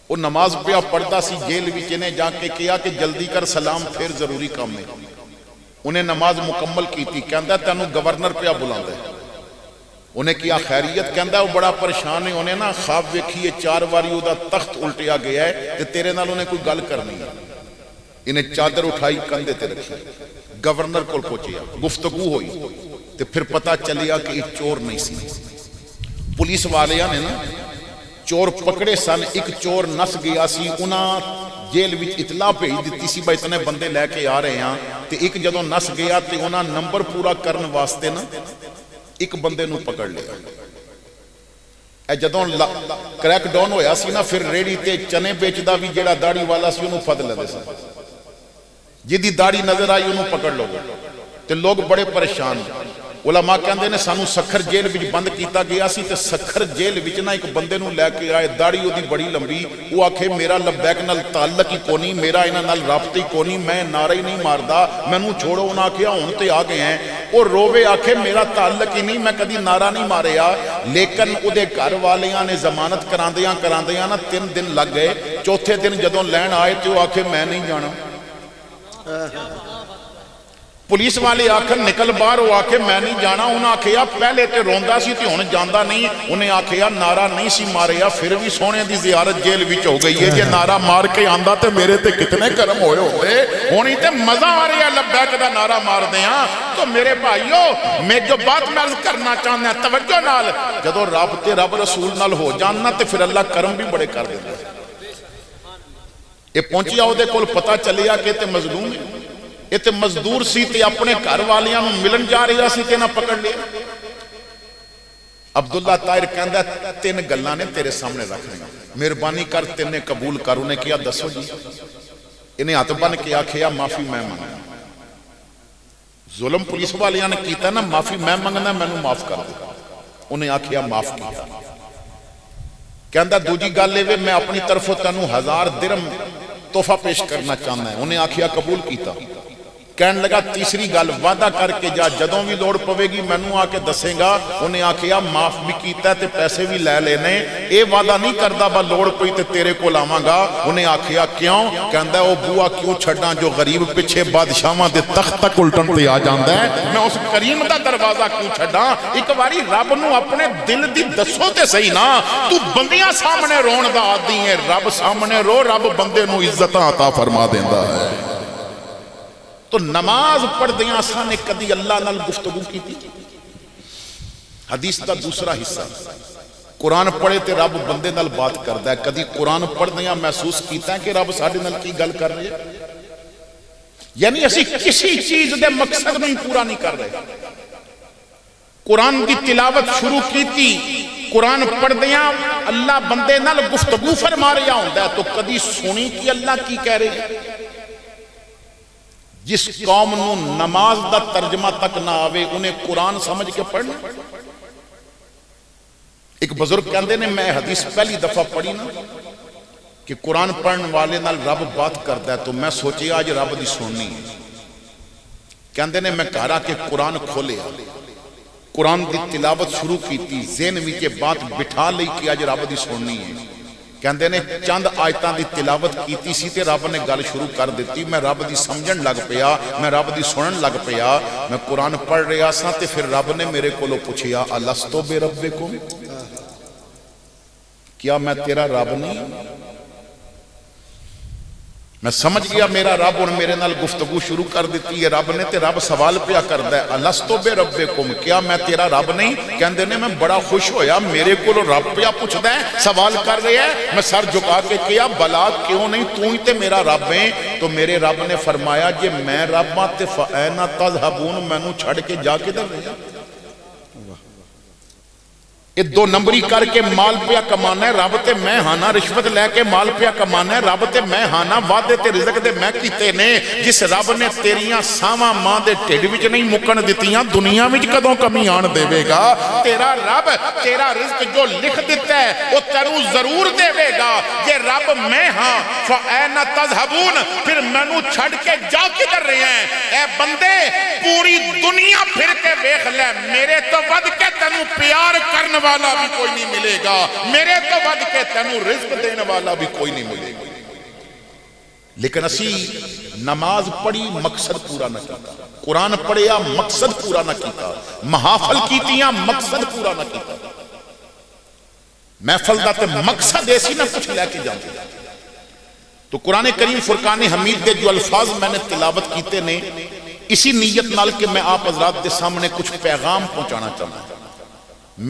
وہ نماز پیا پڑھتا سی جیل وچ، انہیں جا کے کیا کہ جلدی کر سلام پھر ضروری کام ہے، انہیں نماز مکمل کی تھی، کہندا تینوں گورنر پیا بلاندا ہے، انہیں کیا خیریت، کہندا وہ بڑا پریشان ہے، انہیں نا خواب ویکھیے 4 واری او دا تخت الٹیا گیا ہے تے تیرے نال انہیں کوئی گل کرنی ہے، انہیں چادر اٹھائی کندھے تے رکھی، گورنر کول پہنچیا، گفتگو ہوئی تے پھر پتہ چلیا کہ یہ چور نہیں سی۔ پولیس والیاں نے نا چور پکڑے سن، ایک چور نس گیا سی، انہاں جیل وچ اطلاع بھیج دیتی سی بھائی اتنے بندے لے کے آ رہے ہیں، تے ایک جدوں نس گیا تے انہاں نمبر پورا کرن واسطے نا ایک بندے نو پکڑ لیا۔ اے جدوں کریک ڈاؤن ہویا سی نا، پھر ریڑی تے چنے بیچدا بھی جیڑا داڑھی والا سی انہوں پھد لیندے سن، جدی داڑھی نظر آئی انہوں پکڑ لو گے تے لوگ بڑے پریشان۔ علماء کہندے نے سانو سکھر جیل وچ بند کیتا گیا سی تے سکھر جیل وچ نا ایک بندے نو لے کے آئے، داڑھی اودی بڑی لمبی، وہ آکھے میرا لبیک نال تعلق ہی کونی، میرا انہاں نال رابطہ ہی کونی، میں نعرہ ہی نہیں ماردا، مینوں چھوڑو۔ انہاں آکھیا ہن تے آ گئے ہیں، وہ رووے آکھے میرا تعلق ہی نہیں، میں کدی نعرہ نہیں ماریا، لیکن او دے گھر والیاں نے ضمانت کراندیاں نا 3 دن لگ گئے، چوتھے دن جدوں لین آئے تے وہ آکھے میں نہیں جانا۔ پولیس والے آکھن نکل باہر، وہ آکھے میں نہیں جانا، انہاں آکھیا پہلے تے روندا سی تے ہن جاندا نہیں، انہیں آکھیا نعرہ نہیں سی ماریا، پھر بھی سونے دی زیارت جیل وچ ہو گئی ہے، جے نعرہ مار کے آندا تے میرے تے کتنے کرم ہوئے ہوئے، ہونی تے مزہ آ رہا ہے لبیک دا نعرہ مار دیاں۔ تو میرے بھائیو میں جو بات میں عرض کرنا چاہنا ہے توجہ نال، جدوں رابطے رب رسول نال ہو جاننا تے پھر اللہ کرم بھی بڑے کر دیندا ہے۔ یہ پہنچیا او دے کول پتہ چلیا کہ تے مظلوم ہے، یہ تے مزدور سی تے اپنے گھر والیاں نو ملن جا رہا سی تے نہ پکڑ لیا۔ عبداللہ طاہر کہندا 3 گلاں نے تیرے سامنے رکھنیاں، مہربانی کر 3 قبول کر۔ انہیں کیا دسو جی؟ انہیں ہاتھ بن کے آکھیا معافی میں منگنا، ظلم پولیس والیاں نے کیتا نا، معافی میں منگنا، مینوں معاف کر دے۔ انہیں آکھیا معاف کیا۔ کہندا دوجی گل اے میں اپنی طرفوں تینوں 1000 درہم تحفہ پیش کرنا چاہنا ہے۔ انہیں آکھیا قبول کیتا۔ کہنے لگا تیسری گل وعدہ کر کے جا، جدوں بھی لوڑ پوے گی مینوں آ کے دسے گا۔ انہیں آکھیا معاف بھی کیتا ہے تے پیسے بھی لے لینے، اے وعدہ نہیں کردا با لوڑ پئی تے تیرے کول آواں گا۔ انہیں آکھیا کیوں؟ کہندا او بوا کیوں چھڈاں جو غریب پیچھے بادشاہاں دے تخت تک الٹن تے آ جاندا ہے، میں اس کریم دا دروازہ کیوں چھڈاں؟ ایک واری رب نو اپنے دل دی دسو تے صحیح نا، تو بندیاں سامنے رون دا عادی ہے، رب سامنے رو، رب بندے نو عزت عطا فرما دیندا ہے۔ تو نماز پڑھ دیاں سانے کدی اللہ نال گفتگو کی تھی؟ حدیث دا دوسرا حصہ قرآن پڑھے تے رب بندے نال بات کردا ہے، کدی قرآن پڑھ دیاں محسوس کیتا ہے کہ رب ساڈے نال کی گل کر رہے ہیں؟ یعنی اسی کسی چیز دے مقصد نہیں پورا نہیں کر رہے۔ قرآن دی تلاوت شروع کی تھی، قرآن پڑھ دیاں اللہ بندے نال گفتگو فرما رہا ہوندا ہے، تو کدی سنی کہ اللہ کی کہہ رہے ہیں؟ جس قوم نو نماز دا ترجمہ تک نہ آوے انہیں قرآن سمجھ کے پڑھنا۔ ایک بزرگ کہندے نے میں حدیث پہلی دفعہ پڑھی نا کہ قرآن پڑھن والے نال رب بات کرتا ہے تو میں سوچی آج رب دی سننی ہے. کہندے نے میں گھر آ کے قرآن کھولیا, قرآن دی تلاوت شروع کی تھی, ذہن وچ بات بٹھا لئی کہ آج رب دی سننی ہے. کہندے نے چند آیتاں دی تلاوت کیتی سی تے رب نے گل شروع کر دیتی. میں رب دی سمجھن لگ پیا, میں رب دی سنن لگ پیا. میں قرآن پڑھ رہا سا تے پھر رب نے میرے کولوں پوچھیا الستو بے ربکم, کیا میں تیرا رب نہیں؟ میں سمجھ گیا میرا رب ہن میرے نال گفتگو شروع کر دیتی ہے رب نے. تے رب سوال پیا کردا ہے الستو بے ربکم, کیا میں تیرا رب نہیں؟ کہندے نے میں بڑا خوش ہویا, میرے کو رب پیا پوچھدا ہے, سوال کر رہا ہے. میں سر جھکا کے کیا بلا کیوں نہیں, تو ہی تے میرا رب ہے. تو میرے رب نے فرمایا جے میں رب ہاں تے فأین تذهبون, مینوں چھڑ کے جا کدھر رہے؟ یہ دو نمبری کر کے مال پیا کمانا ہے, رب تے میں ہانا رشوت لے کے مال پیا کمانا ہے, رب تے میں ہانا وعدے تے رزق دے میں کیتے نے. جس رب نے تیریاں ساواں ماں دے ٹھڈ وچ نہیں مکن دتیاں, دنیا وچ کدوں کمی آن دے گا؟ تیرا رب تیرا رزق جو لکھ دیتا ہے وہ تینوں ضرور دے گا. یہ رب میں ہاں فأین تذهبون, پھر مینوں چھڑ کے جا کدھر رہے ہیں؟ اے بندے پوری دنیا پھر کے ویکھ لے, میرے تو ود کے تینوں پیار کرن والا بھی کوئی نہیں ملے گا, میرے تو ود کے تینوں رزق دینے والا بھی کوئی نہیں ملے گا. لیکن اسی نماز پڑھی مقصد پورا نہ کیتا, قرآن پڑھیا مقصد پورا نہ کیتا, محافل کیتیاں مقصد پورا نہ کیتا. محفل دا تے مقصد ایسی نہ کچھ لے کے جاتے. تو قرآن کریم فرقان حمید دے جو الفاظ میں نے تلاوت کیتے نے اسی نیت نال کہ میں آپ حضرات دے سامنے کچھ پیغام پہنچانا چاہتا ہوں.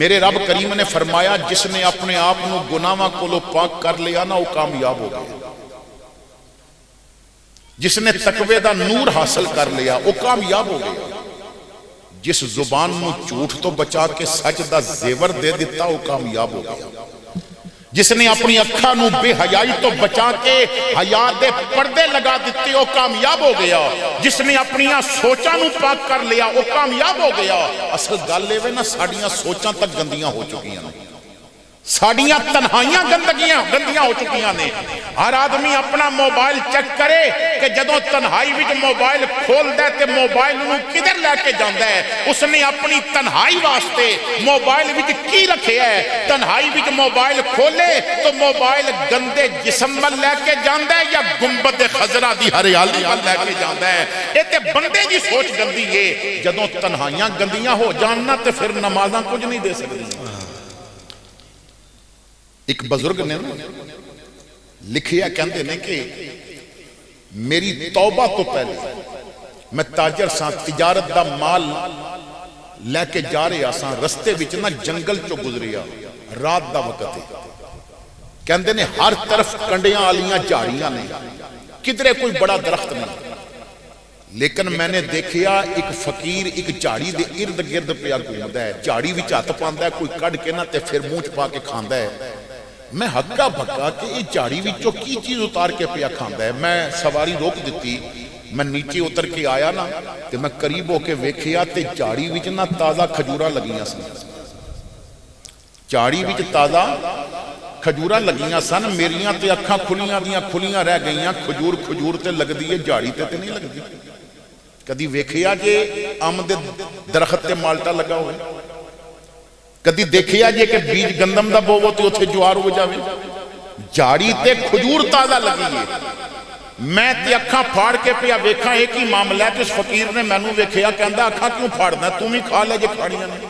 میرے رب کریم نے فرمایا جس نے اپنے آپ نو گناہاں کولوں پاک کر لیا نا وہ کامیاب ہو گیا. جس نے تقوی دا نور حاصل کر لیا وہ کامیاب ہو گیا. جس زبان نو جھوٹ تو بچا کے سچ دا زیور دے دیتا وہ کامیاب ہو گیا. جس نے اپنی اکھاں نو بے حیائی تو بچا کے حیا دے پردے لگا دیتے وہ کامیاب ہو گیا. جس نے اپنی سوچاں نو پاک کر لیا وہ کامیاب ہو گیا. اصل گل اے نا ساڈیاں سوچاں تک گندیاں ہو چکیاں نے, ساڈیاں تنہائیاں گندیاں ہو چکیاں نے. ہر آدمی اپنا موبائل چیک کرے کہ جدوں تنہائی وچ موبائل کھولدا ہے تے موبائل نو کدھر لے کے جاندا ہے. اس نے اپنی تنہائی واسطے موبائل وچ کی رکھیا ہے؟ تنہائی وچ موبائل کھولے تو موبائل گندے جسم ول لے کے جاندا ہے یا گنبد خضرا دی ہریالی ول لے کے جاندا ہے؟ اے تے بندے دی سوچ گندی ہے. جدوں تنہائیاں گندیاں ہو جاننا تے پھر نمازاں کچھ نہیں دے سکدی. ایک بزرگ نے لکھیا کہندے نے کہ میری توبہ تو پہلے میں تاجر سا, تجارت دا مال لے کے جا رہا سا, رستے وچ نہ جنگل چو گزریا, رات دا وقت ہے. کہندے نے ہر طرف کنڈیاں والیاں جھاڑیاں نے, کدھرے کوئی بڑا درخت نہیں. لیکن میں نے دیکھیا ایک فقیر ایک جھاڑی دے ارد گرد پیا گھومدا ہے, جھاڑی وچ ہاتھ پاندا ہے, کوئی کڈ کے نہ تے پھر منہ چ پا کے کھاندا ہے. میں ہکا بھکا کہ یہ جھاڑی وچوں کی چیز اتار کے پیا کھاندا ہے. میں سواری روک دیتی, میں نیچے اتر کے آیا نا تے میں قریب ہو کے ویکھیا تے جھاڑی وچ نا تازہ کھجوراں لگیاں سن. جھاڑی وچ تازہ کھجوراں لگیاں سن. میریاں تے اکھاں کھلیاں رہ گئیاں. کھجور تے لگدی ہے, جھاڑی تے نہیں لگدی. کدی ویکھیا جے ام دے درخت تے مالٹا لگا ہوئے؟ کدی دیکھیا جے کہ بیج گندم دا بوو تے اوتھے جوار ہو جاوے؟ جھاڑی تے کھجور تازہ لگی ہے. میں تے اکھاں پھاڑ کے پیا ویکھاں ایک ہی معاملہ ہے. اس فقیر نے مینوں ویکھیا, کہندا اکھاں کیوں پھاڑنا, تم ہی کھا لے جے کھاڑیاں نے.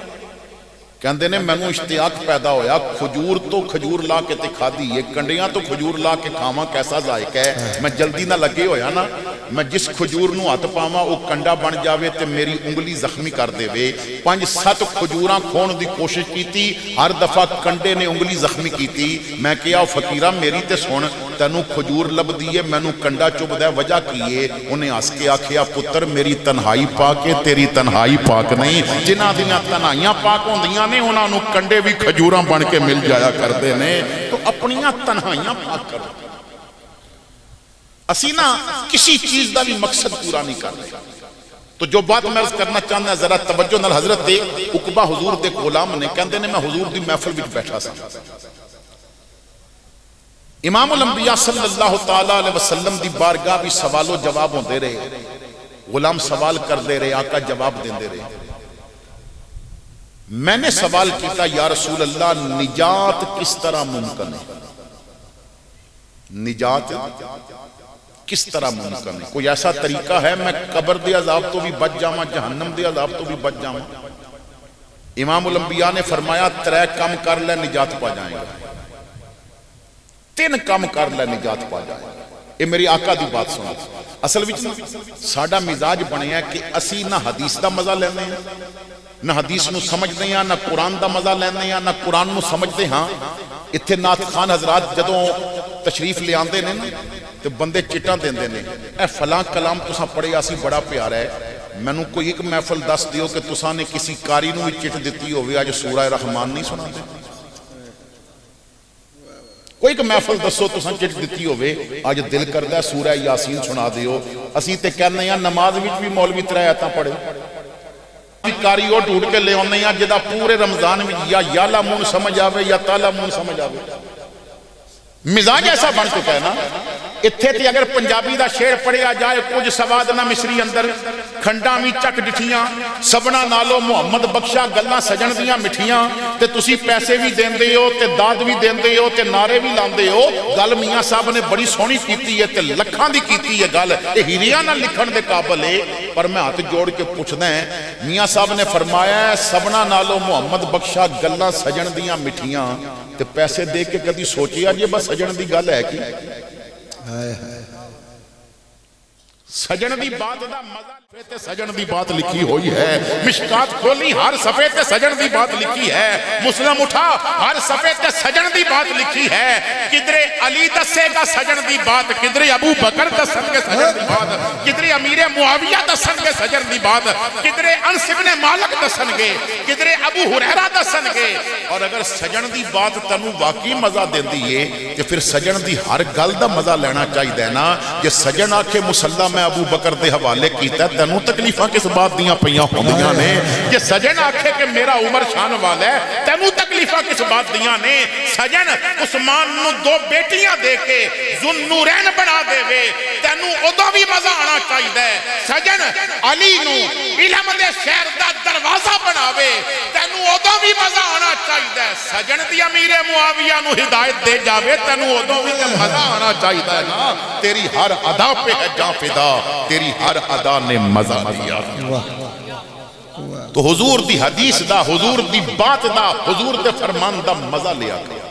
کہندے نے مینوں اشتیاق پیدا ہویا, کھجور تو کھجور لا کے تے کھادی ہے, کنڈیاں تو کھجور لا کے کھاواں, کیسا ذائقہ ہے. میں جلدی نہ لگے ہویا نا, میں جس کھجور نو ہاتھ پاواں وہ کنڈا بن جاوے تے میری انگلی زخمی کر دے وے. 5-7 کھجوراں کھون دی کوشش کیتی, ہر دفعہ کنڈے نے انگلی زخمی کیتی. میں کہیا فقیرہ میری تے سن, تینوں کھجور لبدی ہے, مینوں کنڈا چبدا ہے, وجہ کی ہے؟ انہیں ہس کے آکھیا پتر میری تنہائی پاک ہے, تیری تنہائی پاک نہیں. جنہاں دیاں تنہائیاں پاک ہوندیاں نے انہاں نو کنڈے بھی کھجوراں بن کے مل جایا کردے نے. تو اپنیاں تنہائیاں پاک کر. اسی نا کسی چیز دا بھی مقصد پورا نہیں کر رہے. تو جو بات میں عرض کرنا چاہنا ذرا توجہ نال حضرت عقبہ حضور دے غلام نے کہندے نے میں حضور دی محفل وچ بیٹھا سا امام الانبیاء صلی اللہ تعالی علیہ وسلم دی بارگاہ بھی سوال و جواب ہوندے رہے غلام سوال کردے رہے آقا جواب دیندے رہے میں نے سوال کیتا یا رسول اللہ نجات کس طرح ممکن ہے نجات کس طرح ممکن ہے کوئی ایسا طریقہ ہے میں قبر دے عذاب تو بھی بچ جاواں جہنم دے عذاب تو بھی بچ جاواں امام الانبیاء نے فرمایا 3 کام کر لے نجات پا جائیں گا 3 کام کر لے نجات پا جائیں گا یہ میری آقا دی بات سنا اصل وچ ساڈا مزاج بنیا ہے کہ اسی نہ حدیث دا مزہ لیندے ہیں نہ حدیث نو سمجھدے ہیں نہ قرآن دا مزہ لیندے ہیں نہ قرآن نو سمجھدے ہاں اتھے نعت خان حضرات جدوں تشریف لے آندے نے تے بندے چٹاں دیندے نے اے فلاں کلام تساں پڑھیا سی بڑا پیارا ہے مینوں کوئی ایک محفل دس دیو کہ تساں نے کسی قاری نو بھی چٹ دتی ہوئے اج سورہ رحمان نہیں سنا دے کوئی ایک محفل دسو تساں چٹ دتی ہوئے اج دل کردا ہے سورہ یاسین سنا دیو اسی تے کہنے ہیں نماز وچ بھی مولوی 3 آیتاں پڑھے کاری وہ ڈھونڈ کے لے آنے ہیں جدا پورے رمضان میں یا لامون سمجھ آوے یا تالامون سمجھ آوے مزاج ایسا بن چکا ہے نا اتھے تے اگر پنجابی دا شعر پڑھیا جائے کچھ سواد نہ مصری اندر کھنڈاں وی چک ڈٹھیاں سبنا نالو محمد بخشا گلاں سجن دیاں مٹھیاں تے تسی پیسے بھی دیندے ہو تے داد بھی دیندے ہو تے نعرے بھی لاندے ہو گل میاں صاحب نے بڑی سونی کیتی ہے تے لکھاں دی کیتی ہے گل اے ہیریاں نہ لکھن دے قابل ہے پر میں ہاتھ جوڑ کے پوچھدا ہے میاں صاحب نے فرمایا ہے سبنا نالو محمد بخشا گلاں سجن دیاں مٹھیاں تے پیسے دے کے کدی سوچیا جی بس سجن دی گل ہے کہ سجن دی بات دا مزہ تے سجن دی بات لکھی ہوئی ہے مشکات کھولی ہر صفحے تے سجن دی بات لکھی ہے مسلم اٹھا ہر صفحے تے سجن دی بات لکھی ہے کدرے علی دسے گا سجن دی بات کدرے ابو بکر دسن کے سجن دی بات کدرے امیر معاویہ دسن کے سجن دی بات کدرے انس بن مالک دسن گے کدرے ابو ہریرہ دسن گے اور اگر سجن دی بات تنو واقعی مزہ دیندی ہے کہ پھر سجن دی ہر گل دا مزہ لینا چاہیے نا کہ سجن آکھے مصلی میں ابو بکر دے حوالے کیتا ہے تینوں تکلیفاں کس بات دیاں پیاں ہوندیاں نے کہ سجن آکھے کہ میرا عمر شان والا ہے تینوں تکلیفاں کس بات دیاں نے سجن عثمان نو 2 بیٹیاں دے کے ذو نورین بنا دے وے تینوں ادو بھی مزہ آنا چاہیے سجن علی نو علم دے شہر دا دروازہ بناوے تینوں ادو بھی مزہ آنا چاہیے سجن دی امیر معاویہ نو ہدایت دے جاوے تینوں ادو بھی مزہ آنا چاہیے نا تیری ہر ادا پہ ہے جاں فدا تیری ہر ادا نے مزہ دیا تو حضور دی حدیث دا حضور دی بات دا حضور دے فرمان دا مزہ لیا گیا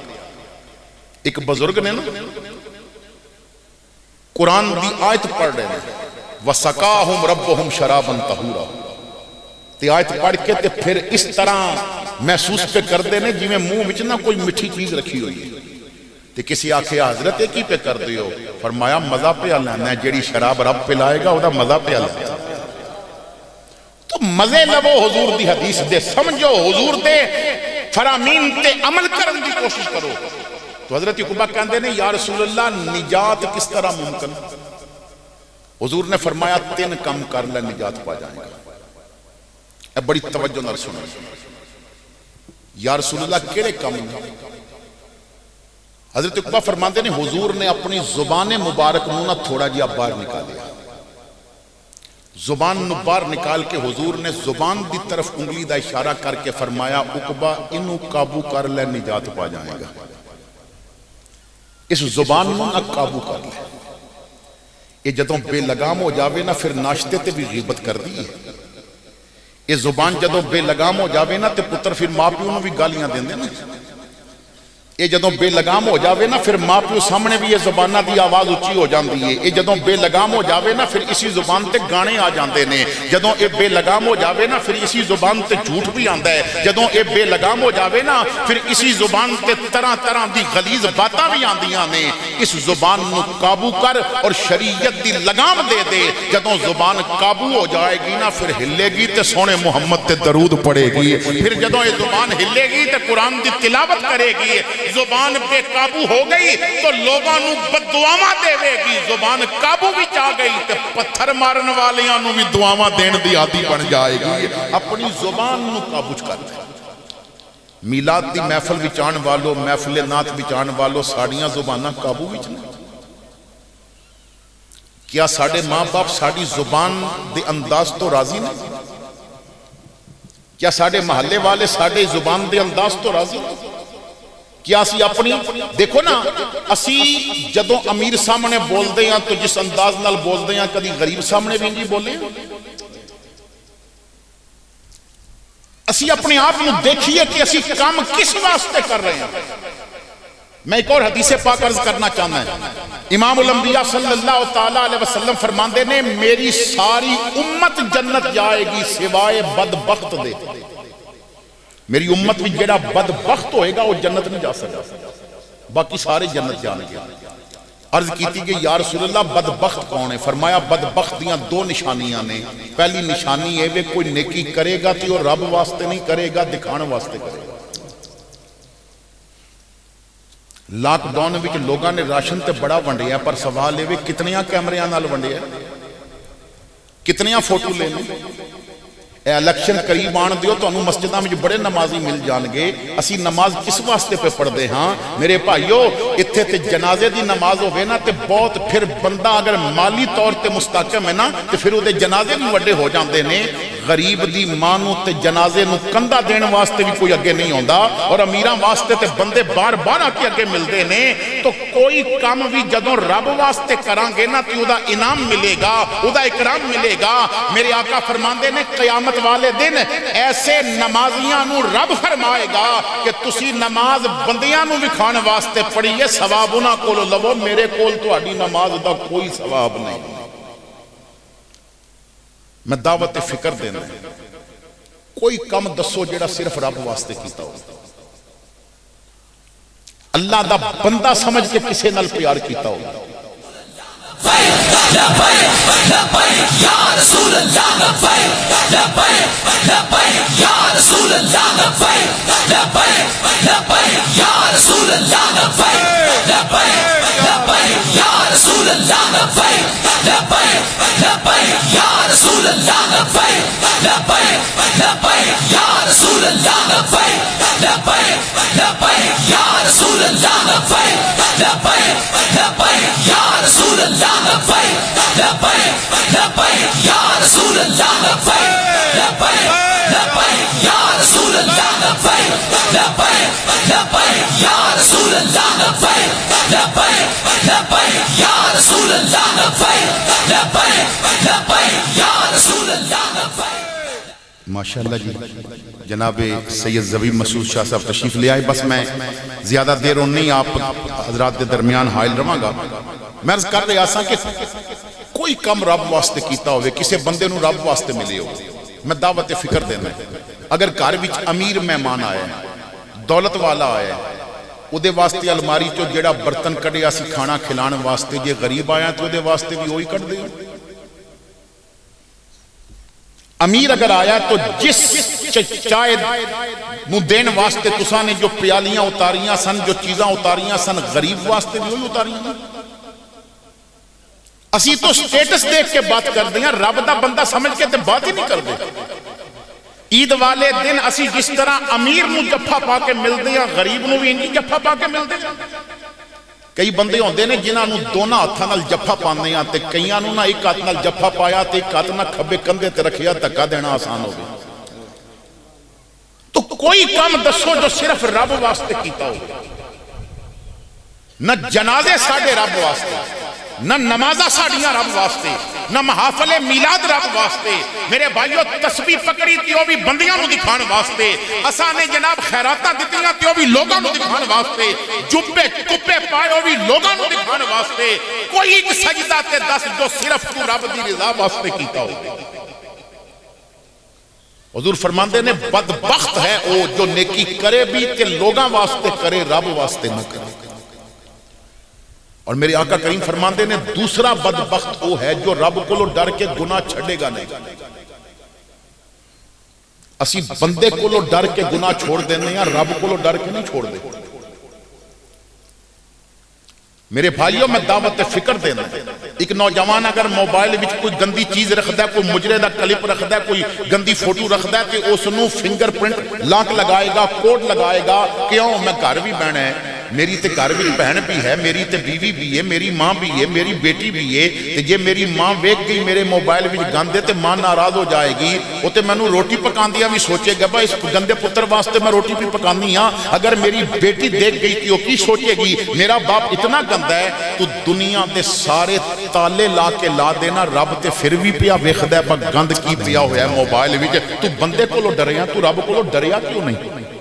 ایک بزرگ نے نا قرآن دی آیت پڑھ رہے ہیں وَسَقَاهُمْ رَبُّهُمْ شَرَابًا طَهُورًا تے آیت پڑھ کے تے پھر اس طرح محسوس پہ کر دینے جی میں منہ وچ نہ کوئی مٹھی چیز رکھی ہوئی ہے تے کسی آکھے حضرت ایک ہی پہ کر دیو فرمایا مزہ پہ لینا ہے جیڑی شراب رب پہ لائے گا وہ دا مزہ پہ لینا تو مزے لبو حضور دی حدیث دے سمجھو حضور دے فرامین تے عمل کرن دی کوشش کرو تو حضرت عقبہ کہندے نے یا رسول اللہ نجات کس طرح ممکن حضور نے فرمایا 3 کام کر لے نجات پا جائیں گا اے بڑی توجہ نہ سنو یا رسول اللہ کیڑے کام حضرت عقبہ فرماندے نے حضور نے اپنی زبان مبارک نہ تھوڑا جیا باہر نکالیا زبان نو باہر نکال کے حضور نے زبان دی طرف انگلی دا اشارہ کر کے فرمایا عقبہ انہوں قابو کر لے نجات پا جائے گا اس زبان نو نہ قابو کر لے یہ جدوں بے لگام ہو جاوے نا پھر ناشتے تے بھی غیبت کر دی یہ زبان جدوں بے لگام ہو جاوے نا تے پتر پھر ماں پیوں نو بھی گالیاں دیں دے نا یہ جدوں بے لگام ہو جاوے نا پھر ماں پیو سامنے بھی یہ زبانہ دی آواز اچھی ہو جاندی ہے یہ جدوں بے لگام ہو جاوے نا پھر اسی زبان تے گانے آ جاندے نے جدوں اے بے لگام ہو جاوے نا پھر اسی زبان تے جھوٹ بھی آندا ہے جدوں اے بے لگام ہو جاوے نا پھر اسی زبان تے طرح طرح دی غلیظ باتاں بھی آندیاں نے اس زبان نو قابو کر اور شریعت دی لگام دے دے جدوں زبان قابو ہو جائے گی نا پھر ہلے گی تے سونے محمد تے درود پڑے گی پھر جدوں یہ زبان ہلے گی تے قرآن دی تلاوت کرے گی زبان بے قابو ہو گئی تو لوگاں نو بددعاواں دے گی، زبان قابو وچ آ گئی تے پتھر مارن والیاں نو بھی دعاواں دین دی عادی بن جائے گی۔ اپنی زبان نو قابو کر لے۔ میلاد دی محفل وچ آن والو، محفل نعت وچ آن والو، ساڑیاں زباناں قابو وچ نہیں۔ کیا ساڑے ماں باپ ساڑی زبان دے انداز تو راضی نہیں؟ کیا ساڑے محلے والے ساڑے زبان دے انداز تو راضی نہیں؟ کیا اسی اپنی دیکھو نا، اسی جدوں امیر سامنے بول دے ہیں تو جس انداز نال بول دے ہیں کدی غریب سامنے بھی نہیں بولے؟ اسی اپنے آپ میں دیکھئے کہ اسی کام کس واسطے کر رہے ہیں۔ میں ایک اور حدیث پاک عرض کرنا چاہتا ہوں۔ امام الانبیاء صلی اللہ تعالیٰ علیہ وسلم فرماندے نے میری ساری امت جنت جائے گی سوائے بدبخت دے۔ میری امت میں جڑا بدبخت ہوئے گا وہ جنت نہیں جا سکتا، باقی سارے جنت جانے گے۔ عرض کیتی کہ یا رسول اللہ بدبخت کون ہے؟ فرمایا بدبخت دیاں دو نشانیاں نے۔ پہلی نشانی ہے وہ کوئی نیکی کرے گا تو رب واسطے نہیں کرے گا، دکھانے واسطے کرے گا۔ لاک ڈاؤن وچ لوگاں نے راشن تے بڑا ونڈیا، پر سوال ہے کتنیاں کیمریاں نال ونڈیا، کتنیاں فوٹو لینے۔ اے الیکشن قریب آن دیو تو انہوں مسجدہ میں جو بڑے نمازی مل جان گے، اسی نماز کس واسطے پہ پڑھ دے ہاں میرے بھائیو؟ اتھے تے جنازے دی نماز ہوئے نا تے بہت پھر بندہ اگر مالی طور تے مستحکم ہے نا تے پھر وہ دے جنازے بھی وڈے ہو جاندے نے۔ غریب دی مانو تے جنازے نو کندہ دین واسطے بھی کوئی اگے نہیں ہوندہ، اور امیران واسطے تے بندے بار بار آکے اگے مل دے نے۔ تو کوئی کام بھی جدوں رب واسطے کرانگے نا تو دا انعام ملے گا، دا اکرام ملے گا۔ میرے آقا فرماندے نے قیامت والے دن ایسے نمازیاں نو رب فرمائے گا کہ تسی نماز بندیاں نو وکھان واسطے پڑھیے، ثواب انہاں کولو لو، میرے کول تو اڈی نماز دا کوئی ثواب نہیں۔ میں دعوت فکر دینا ہے، کوئی کم دسو جڑا صرف رب واسطے کیتا ہو، اللہ دا بندہ سمجھ کے کسے نال پیار کیتا ہو۔ لبیک لبیک یا رسول اللہ، لبیک لبیک لبیک یا رسول اللہ، لبیک لبیک لبیک یا رسول اللہ، لبیک لبیک لبیک یا رسول اللہ، لبیک لبیک لبیک یا رسول اللہ، لبیک لبیک لبیک یا رسول اللہ، لبیک لبیک لبیک یا رسول اللہ، لبیک لبیک لبیک یا رسول اللہ، لبیک لبیک لبیک یا رسول اللہ، لبیک لبیک لبیک یا رسول اللہ، لبیک لبیک لبیک یا رسول اللہ، لبیک لبیک لبیک یا رسول اللہ، لبیک لبیک لبیک یا رسول اللہ، لبیک۔ ماشاءاللہ جی، جناب سید زبیب مسعود شاہ صاحب تشریف لے آئے۔ بس میں زیادہ دیر نہیں آپ حضرات کے درمیان حائل رہاں گا۔ میں عرض کر رہا سا کہ کوئی کم رب واسطے کیتا ہوئے، کسے بندے نو رب واسطے ملے ہو، میں دعوت فکر دینا ہے۔ اگر گھر وچ امیر مہمان آیا ہے، دولت والا آیا ہے، او دے واسطے الماری چو جڑا برتن کڑیا سی کھانا کھلان واسطے، جے غریب آیا تو دے واسطے بھی وہی کٹ دے۔ امیر اگر آیا تو جس چائے نو دین واسطے تساں نے جو پیالیاں اتاریاں سن، جو چیزاں اتاریاں سن، غریب واسطے بھی وہی اتاریاں۔ اسی تو سٹیٹس دیکھ کے بات کر دیں، رب دا بندہ سمجھ کے تے بات ہی نہیں کر دیں۔ عید والے دن اسی جس طرح امیر نو جفا پا کے مل دیں، غریب نو بھی انجی جفا پا کے مل دیں۔ کئی بندے ہوندے نے جنہاں نو دونوں ہاتھاں نال جفا پاندے ہیں تے کئیاں نو نہ ایک ہاتھ نال جفا پایا تے ایک ہاتھ نال کھبے کندھے تے رکھیا، دھکا دینا آسان ہو گیا۔ تو کوئی کام دسو جو صرف رب واسطے کیتا ہو۔ نہ جنازے ساڑھے رب واسطے، نہ نمازہ ساڑھیاں رب واسطے، نہ محافل میلاد رب واسطے۔ میرے بھائیو تسبیح پکڑی تیو بھی بندیاں نو دکھان واسطے، اسانے جناب خیراتاں دتیاں تیو بھی لوگاں نو دکھان واسطے، جبے کپے پائے بھی لوگاں نو دکھان واسطے۔ کوئی ایک سجدہ تے دس جو صرف تو رب دی رضا واسطے کیتا ہو۔ حضور فرماندے نے بدبخت ہے او جو نیکی کرے بھی تے لوگاں واسطے کرے، رب واسطے نہ کرے۔ اور میرے آقا کریم فرماندے نے دوسرا بدبخت وہ ہے جو رب کو ڈر کے گناہ چھڑے گا نہیں۔ اسی بندے کو ڈر کے گناہ چھوڑ دینے ہیں، رب کو ڈر کے نہیں چھوڑ دے۔ میرے بھائیوں میں دعوت فکر دینا. ایک نوجوان اگر موبائل وچ کوئی گندی چیز رکھدا ہے, کوئی مجرے دا کلپ رکھدا ہے, کوئی گندی فوٹو رکھدا ہے, تے اس نو فنگر پرنٹ لاک لگائے گا, کوڈ لگائے گا. کیوں؟ میں گھر بھی بہنا ہے, میری تے گھر وچ بہن بھی ہے, میری تے بیوی بھی ہے, میری ماں بھی ہے, میری بیٹی بھی ہے. تے جے میری ماں ویکھ گئی میرے موبائل وچ گندے تے ماں ناراض ہو جائے گی. او تے مینوں روٹی پکاندیاں بھی سوچے گا بھائی اس گندے پتر واسطے میں روٹی بھی پکانی ہاں. اگر میری بیٹی دیکھ گئی کہ وہ کی سوچے گی, میرا باپ اتنا گندا ہے. تو دنیا دے سارے تالے لا کے لا دینا, رب تے پھر بھی پیا ویکھدا ہے پر گند کی پیا ہویا ہے موبائل وچ. تو بندے کولوں ڈریا, تو رب کولوں ڈریا کیوں نہیں؟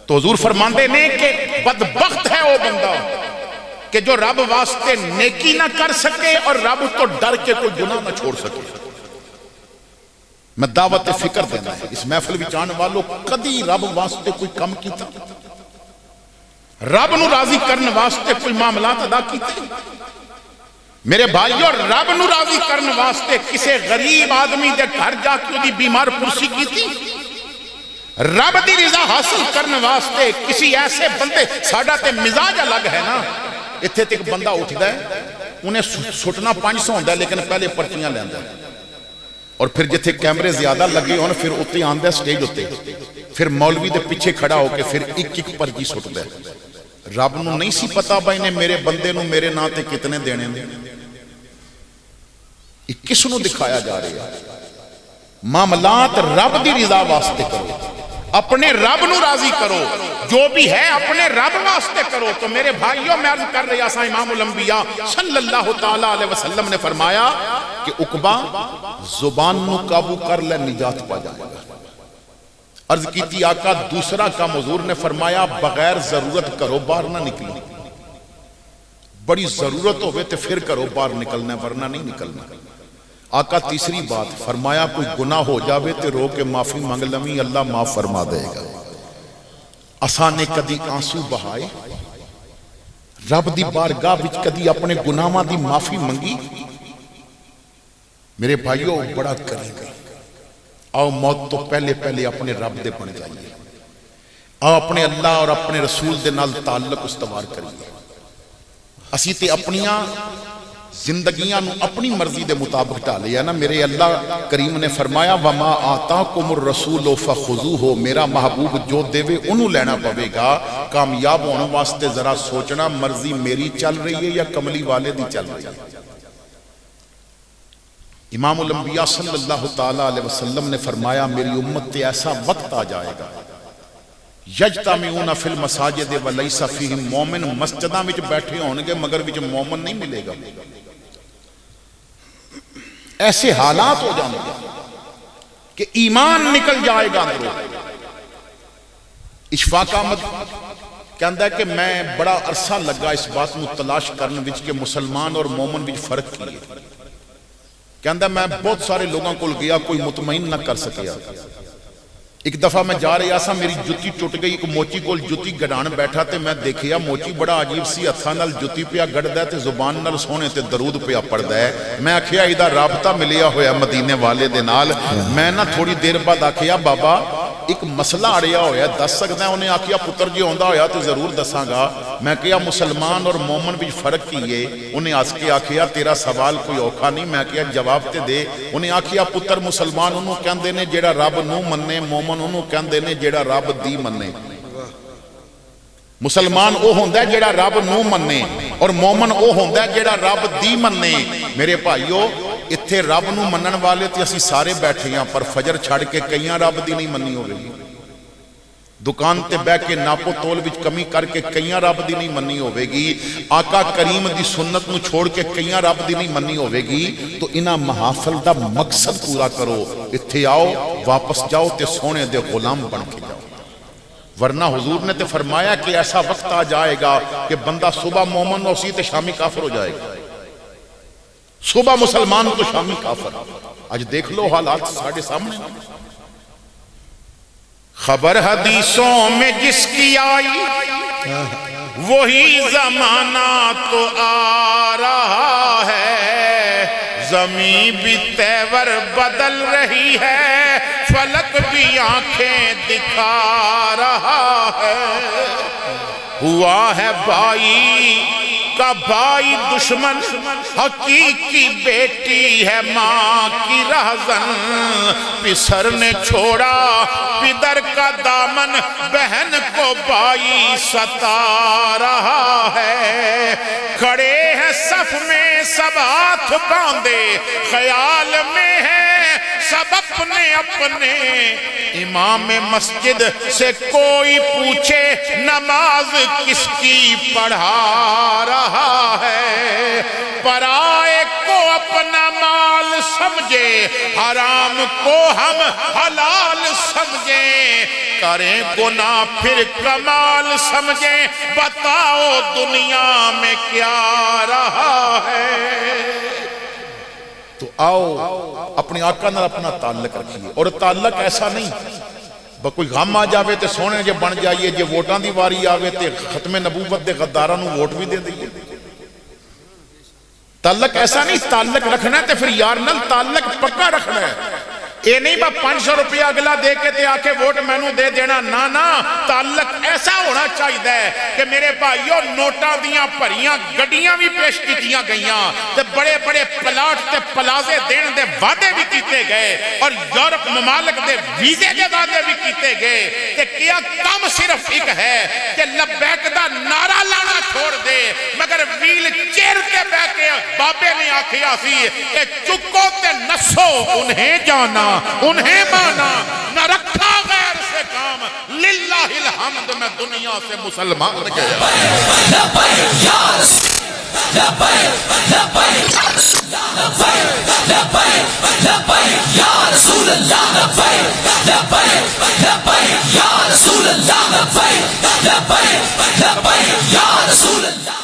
تو حضور فرماندے نے کہ بدبخت ہے وہ بندہ کہ جو رب واسطے نیکی نہ کر سکے اور رب تو ڈر کے کوئی گناہ نہ چھوڑ سکے. میں دعوت فکر دینا ہے اس محفل وچ آنے والوں, کدی رب واسطے کوئی کم کیتا, رب نو راضی کرنے واسطے کوئی معاملات ادا کیتے؟ میرے بھائیو, رب نو راضی کرنے واسطے کسے غریب آدمی دے گھر جا کے دی بیمار پرسی کیتی؟ رب دی رضا حاصل کرنے واسطے کسی ایسے بندے, ساڈا تے مزاج الگ ہے نا, اتھے تے ایک بندہ اٹھدا ہے, انہیں سٹنا 500 ہوندا ہے لیکن پہلے پرچیاں لیندا ہے, اور پھر جتھے کیمرے زیادہ لگے ہون پھر اتنے آندا ہے سٹیج اتے, پھر مولوی دے پیچھے کھڑا ہو کے پھر ایک ایک پرچی سٹدا ہے. رب نو نہیں سی پتا بھائی نے میرے بندے نو میرے نا تے کتنے دینے نے, کس نو دکھایا جا رہا ہے؟ معاملات رب دی رضا واسطے کرو, اپنے رب نو راضی کرو, جو بھی ہے اپنے رب واسطے کرو. تو میرے بھائیوں میں عرض کر رہا سا, امام الانبیاء صلی اللہ تعالی علیہ وسلم نے فرمایا کہ عقبہ زبان نو قابو کر لے, نجات پا جائے گا. عرض کی تھی آقا دوسرا کام, حضور نے فرمایا بغیر ضرورت کرو باہر نہ نکلنا, بڑی ضرورت ہوئے تو پھر کرو باہر نکلنا, ورنہ نہیں نکلنا. آقا تیسری بات فرمایا کوئی گناہ ہو جاوے تے رو کے معافی مانگ لمی, اللہ معاف فرما دے گا. اسانے کدی آنسو بہائے رب دی بارگاہ وچ, کدی اپنے گناہاں دی معافی منگی؟ میرے بھائیو بڑا کرے گا. آؤ موت تو پہلے پہلے اپنے رب دے بن جائیے, آؤ اپنے اللہ اور اپنے رسول دے نال تعلق استوار کریے. اسی تے اپنیاں زندگیاں نو اپنی مرضی دے مطابق ڈالیا نا. میرے اللہ کریم نے فرمایا وما آتاکم الرسول فخذوہ, میرا محبوب جو دے وے انہوں لینا پوے گا. کامیاب ہونے واسطے ذرا سوچنا مرضی میری چل رہی ہے یا کملی والے دی چل رہی ہے. امام الانبیاء صلی اللہ تعالی علیہ وسلم نے فرمایا میری امت تے ایسا وقت آ جائے گا یجتمعون فی المساجد ولیس فیہم مومن, مسجداں وچ بیٹھے ہونگے مگر وچ مومن نہیں ملے گا. ایسے حالات ہو جانے گا کہ ایمان نکل جائے گا اندروں. اشفاق احمد کہندا ہے کہ میں بڑا عرصہ لگا اس بات نو تلاش کرنے وچ کہ مسلمان اور مومن وچ فرق کی ہے. کہندا میں بہت سارے لوگاں کول گیا, کوئی مطمئن نہ کر سکیا. ایک دفعہ میں جا رہا سا, میری جتی ٹوٹ گئی, ایک موچی کول جتی گڑان بیٹھا تے میں دیکھیا موچی بڑا عجیب سی ہتھاں نال جتی پیا گڑدا ہے تے زبان نال سونے تے درود پیا پڑھدا ہے. میں آکھیا ایدا رابطہ ملیا ہویا مدینے والے دے نال. میں نہ تھوڑی دیر بعد آکھیا بابا ایک مسئلہ اڑیا ہویا دس سکدا ہے؟ انہیں آکھیا پتر جی ہوندا ہویا تو ضرور دساں گا. میں کہیا مسلمان اور مومن وچ فرق کی ہے؟ انہیں ہس کے آکھیا تیرا سوال کوئی اوکھا نہیں. میں کہیا جواب تے دے. انہیں آکھیا پتر مسلمان انہوں کہندے نے جیڑا رب نو مننے, مومن انہوں کہندے نے جیڑا رب دی مننے. مسلمان او ہوندا ہے جیڑا رب نو مننے اور مومن او ہوندا ہے جیڑا رب دی مننے. میرے بھائیو اتھے رب نو منن والے تے اسی سارے بیٹھے ہیں, پر فجر چھڑ کے کئیاں رب دی نہیں مننی ہو گئی. دکان تے بہ کے ناپو تول وچ کمی کر کے کئیاں رب دی نہیں مننی ہوے گی. آقا کریم دی سنت نو چھوڑ کے کئیاں رب دی نہیں مننی ہوے گی. تو انہاں محافل دا مقصد پورا کرو, اتھے آؤ واپس جاؤ تے سونے دے غلام بن کے جاؤ. ورنہ حضور نے تے فرمایا کہ ایسا وقت آ جائے گا کہ بندہ صبح مومن ہو سی تے شامی کافر ہو جائے گا, صبح مسلمان تو شامی کافر. آج دیکھ لو حالات ساڑھے سامنے. خبر حدیثوں میں جس کی آئی وہی زمانہ تو آ رہا ہے. زمین بھی تیور بدل رہی ہے, فلک بھی آنکھیں دکھا رہا ہے. ہوا ہے بھائی کا بھائی دشمن، حقیقی بیٹی ہے ماں کی رہزن، پسر نے چھوڑا پدر کا دامن، بہن کو بھائی ستا رہا ہے، کھڑے ہیں صف میں سب ہاتھ باندھے، خیال میں ہے سب اپنے اپنے، امام مسجد سے کوئی پوچھے نماز کس کی پڑھا رہا ہے، پرائے کو اپنا مال سمجھے، حرام کو ہم حلال سمجھیں، کریں گناہ پھر کمال سمجھیں، بتاؤ دنیا میں کیا رہا ہے۔ تو آؤ اپنے آقا نال اپنا تعلق رکھیے، اور تعلق ایسا نہیں کوئی غم آ جاوے تے سونے جے بن جائیے، جے ووٹاں دی واری آوے تے ختم نبوت دے غداراں نوں ووٹ بھی دے دئیے۔ تعلق ایسا نہیں، تعلق رکھنا ہے تے پھر یار نال تعلق پکا رکھنا ہے، اے نہیں با 500 روپیہ اگلا دے کے تے آکے ووٹ میں نوں دے دینا، نا تعلق ایسا ہونا چاہیے کہ میرے بھائیو نوٹاں دیاں بھریاں گڈیاں بھی پیش کیتیاں گئیاں تے بڑے بڑے پلاٹ تے پلازے دین دے وعدے بھی کیتے گئے، اور یورپ ممالک دے ویزے دے وعدے بھی کیتے گئے، تے کیا کم صرف ایک ہے کہ لبیک دا نعرہ لانا چھوڑ دے، مگر ویل چیئر تے بہ کے بابے نے آکھیا سی کہ چکو تے نسو، انہیں جانا انہیں مانا، نہ رکھا غیر سے کام، للہ الحمد میں دنیا سے مسلمان گیا۔ لبیک یا رسول، لبیک لبیک لبیک لبیک لبیک یا رسول اللہ، لبیک لبیک لبیک یا رسول اللہ، لبیک لبیک لبیک یا رسول اللہ۔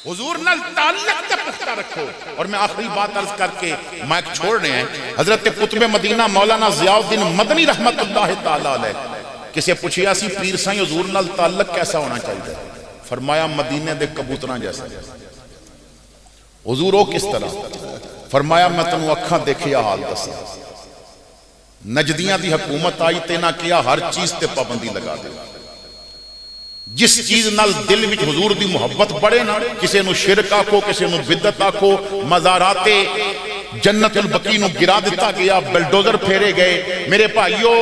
حضور نال تعلق تے پختہ رکھو۔ اور میں آخری بات عرض کر کے مائک چھوڑنے ہیں، حضرت قطب مدینہ مولانا ضیاء الدین مدنی رحمت اللہ تعالیٰ علیہ کسے پوچھیا سی پیر سائیں حضور نال تعلق کیسا ہونا چاہیے، فرمایا مدینے دے کبوتراں جیسا۔ حضور او کس طرح؟ فرمایا میں تنوں اکھاں دیکھیا حال دسا، نجدیاں دی حکومت آئی تے نہ کیا ہر چیز تے پابندی لگا دے، جس چیز نال دل وچ حضور دی محبت بڑھے نا، کسے نو شرک آکھو کسے نو بدعت آکھو، مزارات جنت البقیع نو گرا دیتا گیا، بلڈوزر پھیرے گئے۔ میرے بھائیو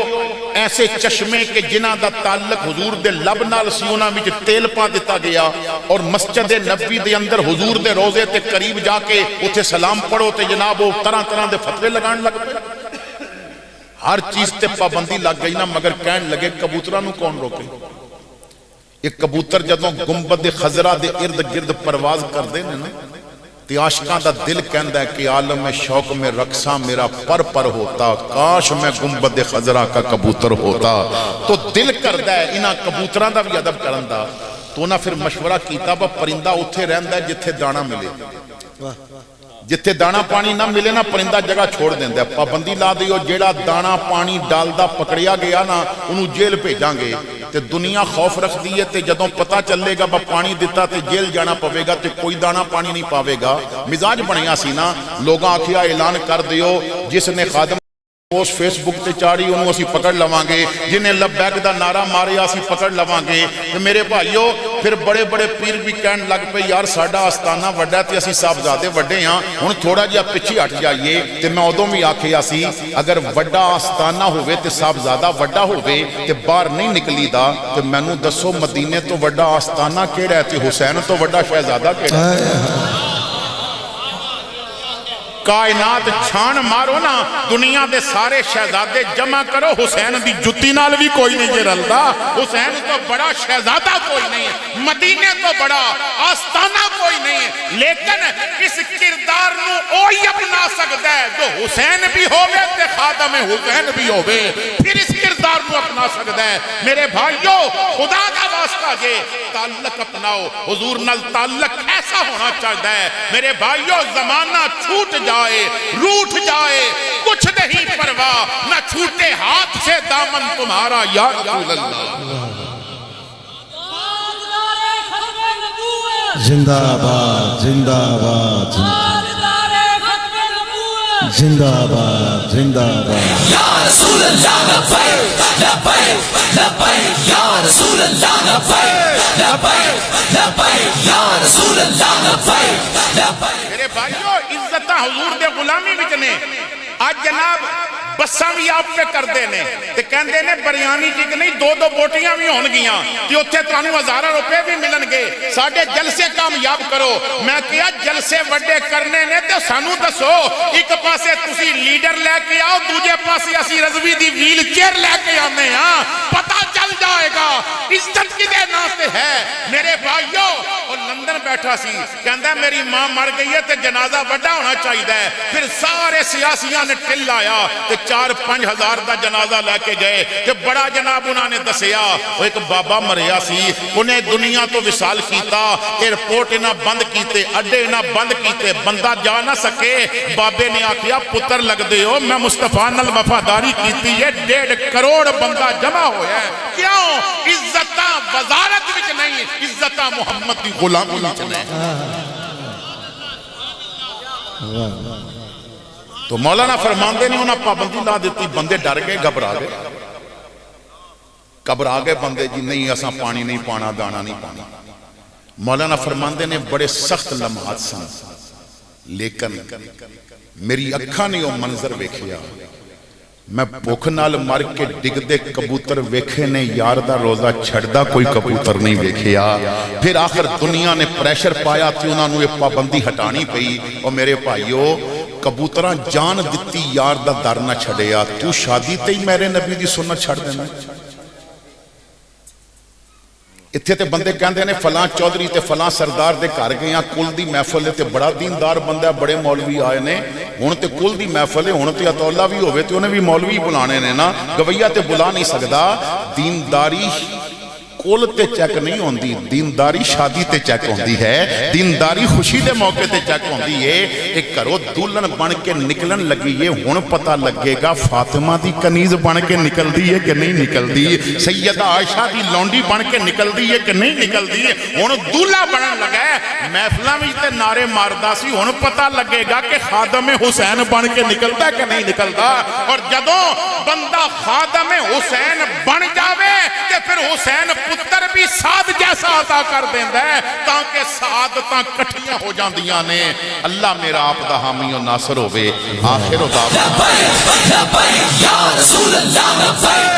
ایسے چشمے کے جنہ دا تعلق حضور دے لب نال سی انہاں وچ تیل پا دیتا گیا، اور مسجد نبوی دے اندر حضور دے روزے تے قریب جا کے اتھے سلام پڑھو تے جناب وہ طرح طرح دے فتوے لگان لگ پے، ہر چیز تے پابندی لگ گئی نا، مگر کہن لگے کبوتراں نو کون روکے؟ ایک کبوتر جدوں گنبد خضرا دے ارد گرد پرواز کر دے نا تے عاشقاں دا دل کہندا ہے کہ عالم شوق میں رقصاں میرا پر پر ہوتا، کاش میں گنبد خضرا کا کبوتر ہوتا۔ تو دل کردا ہے انہاں کبوتراں دا بھی ادب کرن دا، تو انہاں پھر مشورہ کیتا با پرندہ اتھے رہندا ہے جتھے دانا ملے، جتھے دانا پانی نہ ملے نا پرندہ جگہ چھوڑ دیندا ہے، پابندی لا دیو جیڑا دانا پانی ڈالدا پکڑیا گیا نا انہوں جیل بھیجاں گے، تے دنیا خوف رکھ دی ہے تے جدوں پتہ چلے گا با پانی دیتا تے جیل جانا پوے گا تے کوئی دانا پانی نہیں پاوے گا۔ مزاج بنیا سی نا، لوگاں آکھیا اعلان کر دیو جس نے خادم اس فیس بک تے چاڑی انہوں اسی پکڑ لواں گے، جنہیں لبیک دا نعرہ ماریا اسی پکڑ لواں گے۔ تو میرے بھائیو پھر بڑے بڑے پیر بھی کہن لگ پے یار ساڈا آستانہ وڈا تے اسی صاحبزادے وڈے ہاں، ہن تھوڑا جہا پیچھے ہٹ جائیے۔ تے میں ادوں بھی آکھیا سی اگر وڈا آستانہ ہوئے تے صاحبزادہ وڈا ہوئے تے باہر نہیں نکلی دا تے مینوں دسو مدینے تو وڈا آستانہ کیڑا ہے تے حسین تو وڈا شہزادہ کیڑا ہے؟ کائنات چھان مارو نا، دنیا دے سارے شہزادے جمع کرو، حسین دی جتی نال بھی کوئی نہیں جے رلدا، حسین تو بڑا شہزادہ کوئی نہیں، مدینے تو بڑا آستانہ کوئی نہیں، لیکن اس کردار نو اوہی اپنا سکتا ہے جو حسین بھی ہوئے تے خادم حسین بھی ہوئے، پھر اس کردار نو اپنا سکتا ہے۔ میرے بھائیو خدا کا واسطہ جے تعلق اپناؤ، حضور نال تعلق ایسا ہونا چاہتا ہے۔ میرے بھائیو زمانہ چھوٹ جائے روٹ جائے کچھ نہیں پرواہ، نہ چھوٹے ہاتھ سے دامن تمہارا یا رسول اللہ۔ زندہ باد زندہ باد زندہ باد زندہ باد یا رسول اللہ، لبیک لبیک لبیک یا رسول اللہ، لبیک لبیک لبیک یا رسول اللہ لبیک لبیک. میرے بھائیو عزت حضور دے غلامی وچ نے. اج جناب بساں بھی آپ پہ کر دے نے تے کہندے نے بریانی چ نہیں دو دو بوٹیاں بھی ہون گیاں تے اوتھے تانوں ہزاراں روپے بھی ملن گے. ساڈے جلسے کامیاب کرو. میں کہیا جلسے وڈے کرنے نے تے سانوں دسو ایک پاسے تسی لیڈر لے کے آؤ دوجے پاسے اسی رضوی دی ویل چیئر لے کے آنے ہاں. پتہ چل جائے گا عزت کدے نام تے ہے. میرے بھائیو اور لندن بیٹھا سی کہندا میری ماں مر گئی ہے تے جنازہ وڈا ہونا چاہیے. پھر سارے سیاسیاں نے ٹل آیا تے 4-5 ہزار دا جنازہ لے کے گئے تے بڑا جناب انہوں نے دسیا وہ ایک بابا مریا سی انہیں دنیا تو وصال کیتا. ایئرپورٹ انہاں بند کیتے اڈے انہاں بند کیتے بندہ جا نہ سکے. بابے نے آکھیا پتر لگ دے ہو میں مصطفیٰ نال وفاداری کیتی ہے 1.5 کروڑ بندہ جمع ہویا ہے. کیوں عزتاں وزارت وچ نہیں عزتاں محمد دی غلامی وچ نے. تو مولانا فرماندے نے انہاں پابندی لا دیتی بندے ڈر گئے گھبرا گئے بندے جی نہیں اساں پانی نہیں پانا دانا نہیں پانا. مولانا فرماندے نے بڑے سخت لمحات سن لیکن میری اکھاں نے وہ منظر ویکھیا. میں بھوک نال مر کے ڈگدے کبوتر ویکھے نے یار دا روزہ چھڑدا کوئی کبوتر نہیں ویکھیا. پھر آخر دنیا نے پریشر پایا تھی انہاں نوں یہ پابندی ہٹانی پئی. اور میرے بھائیو کبوتراں جان دتی یار دا در نہ چھڑیا. تو شادی تے ہی میرے نبی دی سنت چھڑ دینا. اتھے تے بندے کہندے نے فلاں چودھری تے فلاں سردار دے گھر گئے ہیں کل دی محفل تے بڑا دیندار بندہ بڑے مولوی آئے نے ہن تے کل دی محفل ہن تے اتولا بھی ہوئے تے انہیں بھی مولوی بلانے نے نا. گویا تے بلا نہیں سکدا. دینداری کل تے چیک نہیں ہوندی دینداری شادی تے چیک ہوندی ہے. دینداری خوشی دے موقع تے چیک ہوندی ہے. ایک کرو دلہن بن کے نکلن لگی ہے ہن پتہ لگے گا فاطمہ دی کنیز بن کے نکل دی ہے کہ نہیں نکل دی. سیدہ عائشہ دی لونڈی بن کے نکل دی ہے کہ نہیں نکل دی. ہن دلہا بنن لگا ہے محفلاں وچ تے نعرے ماردا سی ہن پتہ لگے گا کہ خادم حسین بن کے نکلدا کہ نہیں نکلدا. اور جدوں بندہ خادم حسین بن جاوے تے پھر حسین پتر بھی سعد جیسا عطا کر دیندا ہے تاکہ سعادتاں کٹھیاں ہو جاندیاں نے. اللہ میرا آپ دا حامی و ناصر ہوے. آخر و دعوانا لبیک لبیک یا رسول اللہ لبیک